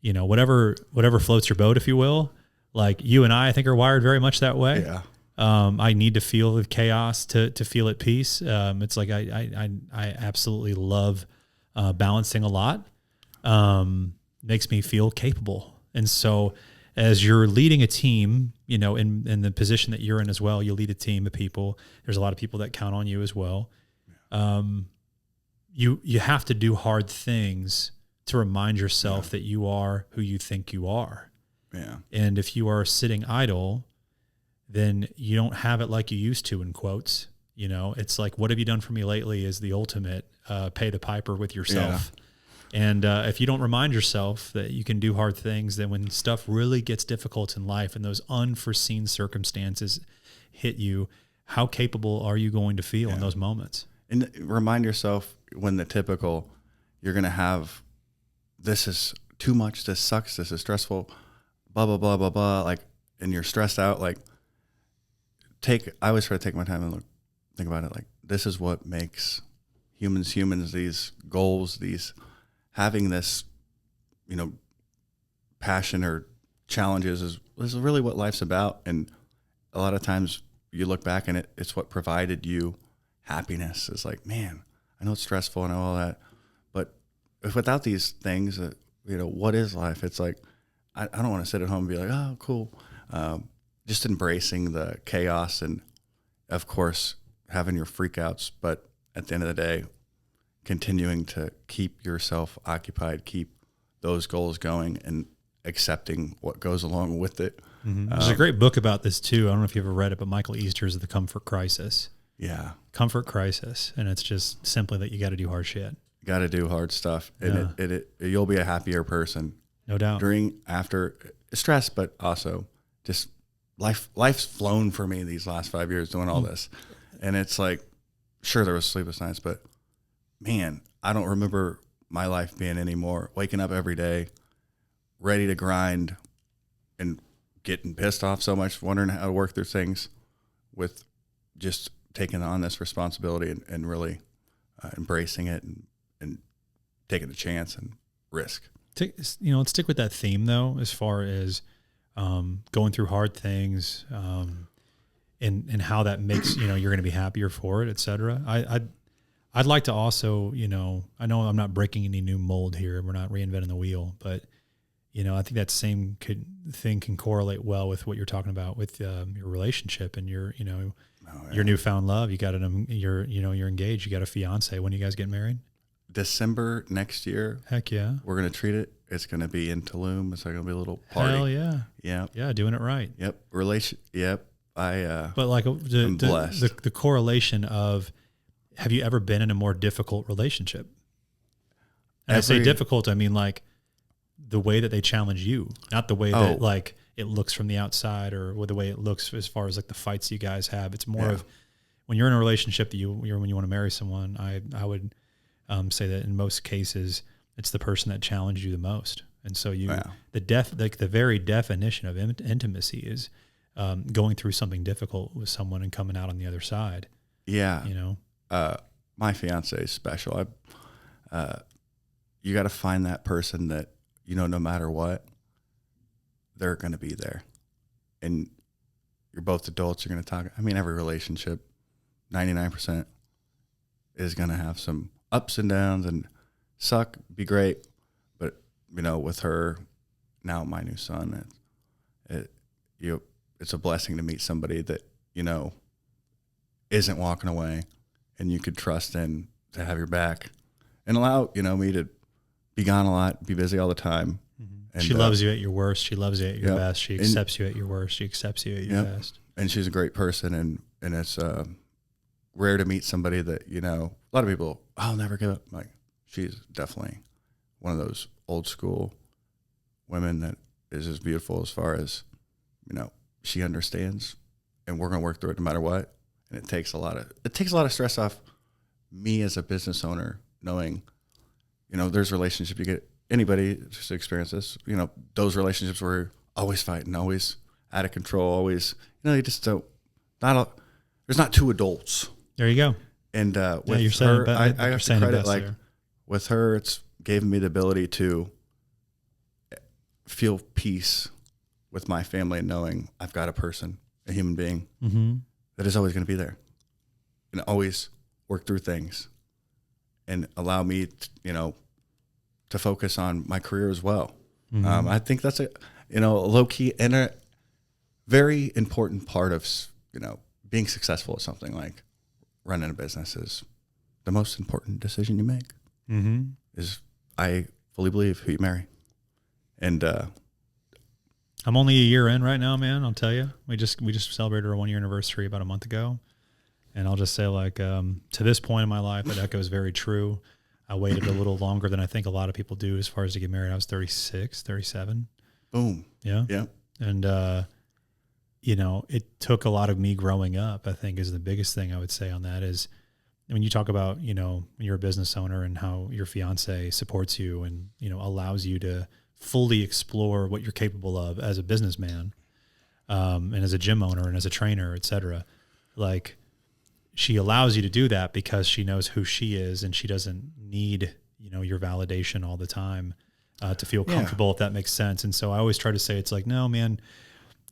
whatever floats your boat, if you will, like you and I think are wired very much that way. Yeah. I need to feel the chaos to feel at peace. It's like I absolutely love balancing a lot. Makes me feel capable. And so as you're leading a team, in the position that you're in as well, you lead a team of people. There's a lot of people that count on you as well. You have to do hard things to remind yourself that you are who you think you are. Yeah. And if you are sitting idle, then you don't have it like you used to, in quotes. It's like, what have you done for me lately is the ultimate pay the piper with yourself. Yeah. And if you don't remind yourself that you can do hard things, then when stuff really gets difficult in life and those unforeseen circumstances hit you, how capable are you going to feel in those moments? And remind yourself when you're going to have, this is too much, this sucks, this is stressful, blah, blah, blah, blah, blah, like, and you're stressed out, like, I always try to take my time and think about it, like, this is what makes humans, these goals, having this, passion or challenges is really what life's about. And a lot of times you look back and it's what provided you happiness. It's like, man, I know it's stressful, I know all that, but if without these things, what is life? It's like, I don't want to sit at home and be like, oh, cool. Just embracing the chaos and, of course, having your freakouts, but at the end of the day, continuing to keep yourself occupied, keep those goals going, and accepting what goes along with it. Mm-hmm. There's a great book about this too. I don't know if you've ever read it, but Michael Easter's The Comfort Crisis. Yeah. Comfort Crisis. And it's just simply that you got to do hard shit. You got to do hard stuff. And you'll be a happier person. No doubt. After stress, but also just life's flown for me these last 5 years doing all this. And it's like, sure, there was sleepless nights, but man, I don't remember my life being any more waking up every day, ready to grind and getting pissed off so much, wondering how to work through things, with just taking on this responsibility and really embracing it and taking a chance and risk. Let's stick with that theme though, as far as going through hard things and how that makes, you're going to be happier for it, et cetera. I'd like to also, I know I'm not breaking any new mold here. We're not reinventing the wheel, but, I think that same thing can correlate well with what you're talking about with your relationship and your newfound love. You got you're engaged. You got a fiance. When are you guys getting married? December next year. Heck yeah. We're going to treat it. It's going to be in Tulum. It's going to be a little party. Hell yeah. Yeah. Yeah. Doing it right. Yep. Yep. But like I'm blessed. The correlation of, have you ever been in a more difficult relationship? And I say difficult, I mean like the way that they challenge you, not the way that like it looks from the outside or the way it looks as far as like the fights you guys have. It's more of when you're in a relationship that when you want to marry someone, I would say that in most cases It's the person that challenged you the most. And so Yeah. the very definition of intimacy is going through something difficult with someone and coming out on the other side. Yeah. You know, My fiance is special. You got to find that person that, you know, no matter what, they're going to be there. And you're both adults. You're going to talk. I mean, every relationship, 99% is going to have some ups and downs and suck, be great. But, you know, with her, now my new son, it's a blessing to meet somebody that, you know, isn't walking away and you could trust in to have your back and allow, you know, me to be gone a lot, be busy all the time. And she loves you at your worst. She loves you at your best. She accepts you at your worst. She accepts you at your best. And she's a great person. And it's rare to meet somebody that, you know, a lot of people, I'll never give up. Like, she's definitely one of those old school women that is as beautiful as far as, you know, she understands and we're going to work through it no matter what. And it takes a lot of stress off me as a business owner, knowing, you know, there's relationships you get, anybody just experience this, you know, those relationships where you're always fighting, always out of control, always, you know, you just don't, there's not two adults. There you go. And with her, I have to credit, like, with her, it's given me the ability to feel peace with my family and knowing I've got a person, a human being that is always going to be there and always work through things and allow me, you know, to focus on my career as well. I think that's a low key and a very important part of, you know, being successful at something like running a business is the most important decision you make. Is, I fully believe, who you marry. And I'm only a year in right now, man. I'll tell you, we just celebrated our 1 year anniversary about a month ago. And I'll just say, like, to this point in my life, that echoes very true. I waited a little longer than I think a lot of people do as far as to get married. I was 36, 37. Boom. Yeah. Yeah. And, you know, it took a lot of me growing up, I think, is the biggest thing I would say on that is when you talk about, you know, when you're a business owner and how your fiance supports you and, you know, allows you to fully explore what you're capable of as a businessman, and as a gym owner and as a trainer, et cetera. Like, she allows you to do that because she knows who she is and she doesn't need, you know, your validation all the time to feel comfortable, if that makes sense. And so I always try to say, it's like, no, man,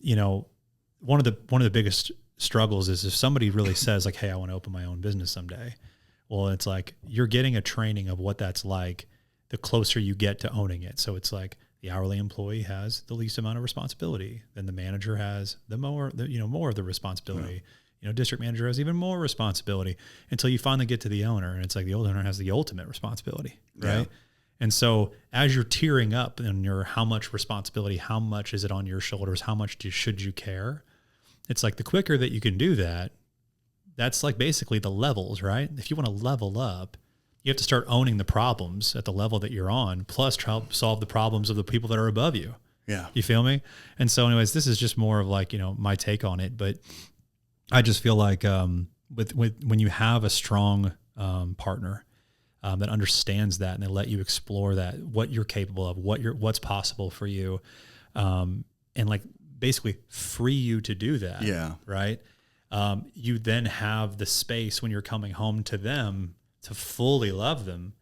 you know, one of the biggest struggles is if somebody really says, like, hey, I want to open my own business someday. Well, it's like you're getting a training of what that's like the closer you get to owning it. So it's like the hourly employee has the least amount of responsibility. Then the manager has more of the responsibility. Yeah. You know, district manager has even more responsibility until you finally get to the owner. And it's like the owner has the ultimate responsibility, right? Yeah. And so as you're tiering up in your how much responsibility, how much is it on your shoulders, how much should you care? It's like the quicker that you can do that, that's like basically the levels, right? If you want to level up, you have to start owning the problems at the level that you're on, plus try to solve the problems of the people that are above you. Yeah. You feel me? And so anyways, this is just more of like, you know, my take on it, but I just feel like with when you have a strong partner that understands that and they let you explore that, what you're capable of, what's possible for you, and like basically free you to do that. Yeah. Right. You then have the space when you're coming home to them to fully love them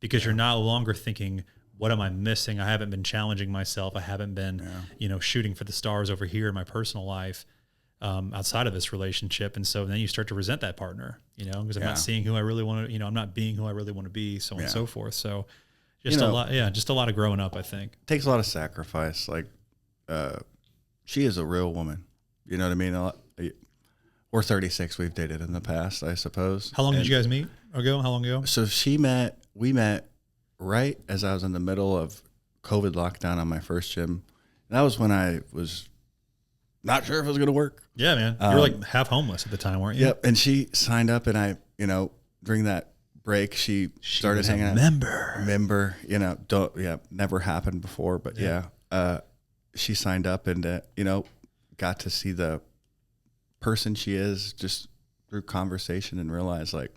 because you're no longer thinking, what am I missing? I haven't been challenging myself. I haven't been, you know, shooting for the stars over here in my personal life. Outside of this relationship. And so then you start to resent that partner, you know, because I'm not seeing who I really want to, you know, I'm not being who I really want to be, so on and so forth. So just a lot, just a lot of growing up, I think. It takes a lot of sacrifice. Like, she is a real woman. You know what I mean? We're 36. We've dated in the past, I suppose. How long did you guys meet ago? How long ago? So we met right as I was in the middle of COVID lockdown on my first gym. And that was when I was not sure if it was going to work. Yeah, man. You were like half homeless at the time, weren't you? Yep. And she signed up and I, you know, during that break, she started hanging out. Member, you know, never happened before, but she signed up and, you know, got to see the person she is just through conversation and realized like,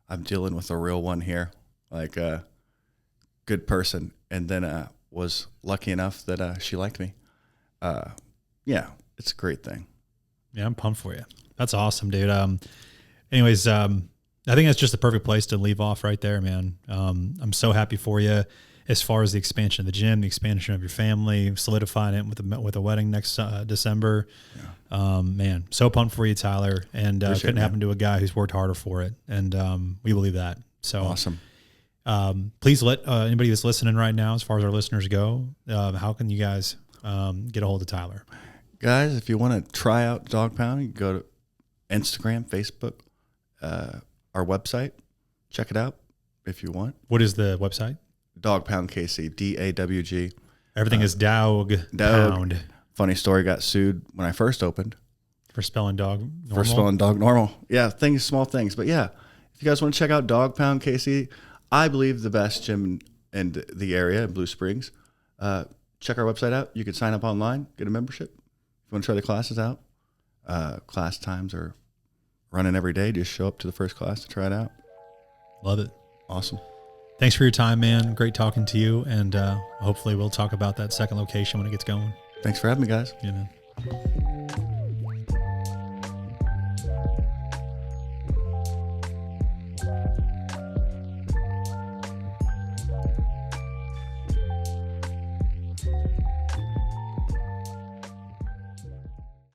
I'm dealing with a real one here. Like, good good person, and then was lucky enough that she liked me. Yeah, it's a great thing. Yeah, I'm pumped for you. That's awesome, dude. Anyways, I think that's just the perfect place to leave off right there, man. I'm so happy for you as far as the expansion of the gym, the expansion of your family, solidifying it with a wedding next December. Yeah. Man, so pumped for you, Tyler. And couldn't happen to a guy who's worked harder for it. And we believe that. So awesome. Please let anybody that's listening right now, as far as our listeners go, how can you guys get a hold of Tyler? Guys, if you want to try out Dog Pound, you can go to Instagram, Facebook, our website. Check it out if you want. What is the website? Dawgpound KC, DAWG. Everything is Dog Pound. Funny story, got sued when I first opened. For spelling dog normal? For spelling dog normal. Yeah, small things. But yeah, if you guys want to check out Dog Pound KC, I believe the best gym in the area in Blue Springs. Check our website out. You can sign up online, get a membership. If you want to try the classes out, class times are running every day. Just show up to the first class to try it out. Love it. Awesome. Thanks for your time, man. Great talking to you. And hopefully we'll talk about that second location when it gets going. Thanks for having me, guys. Yeah, man.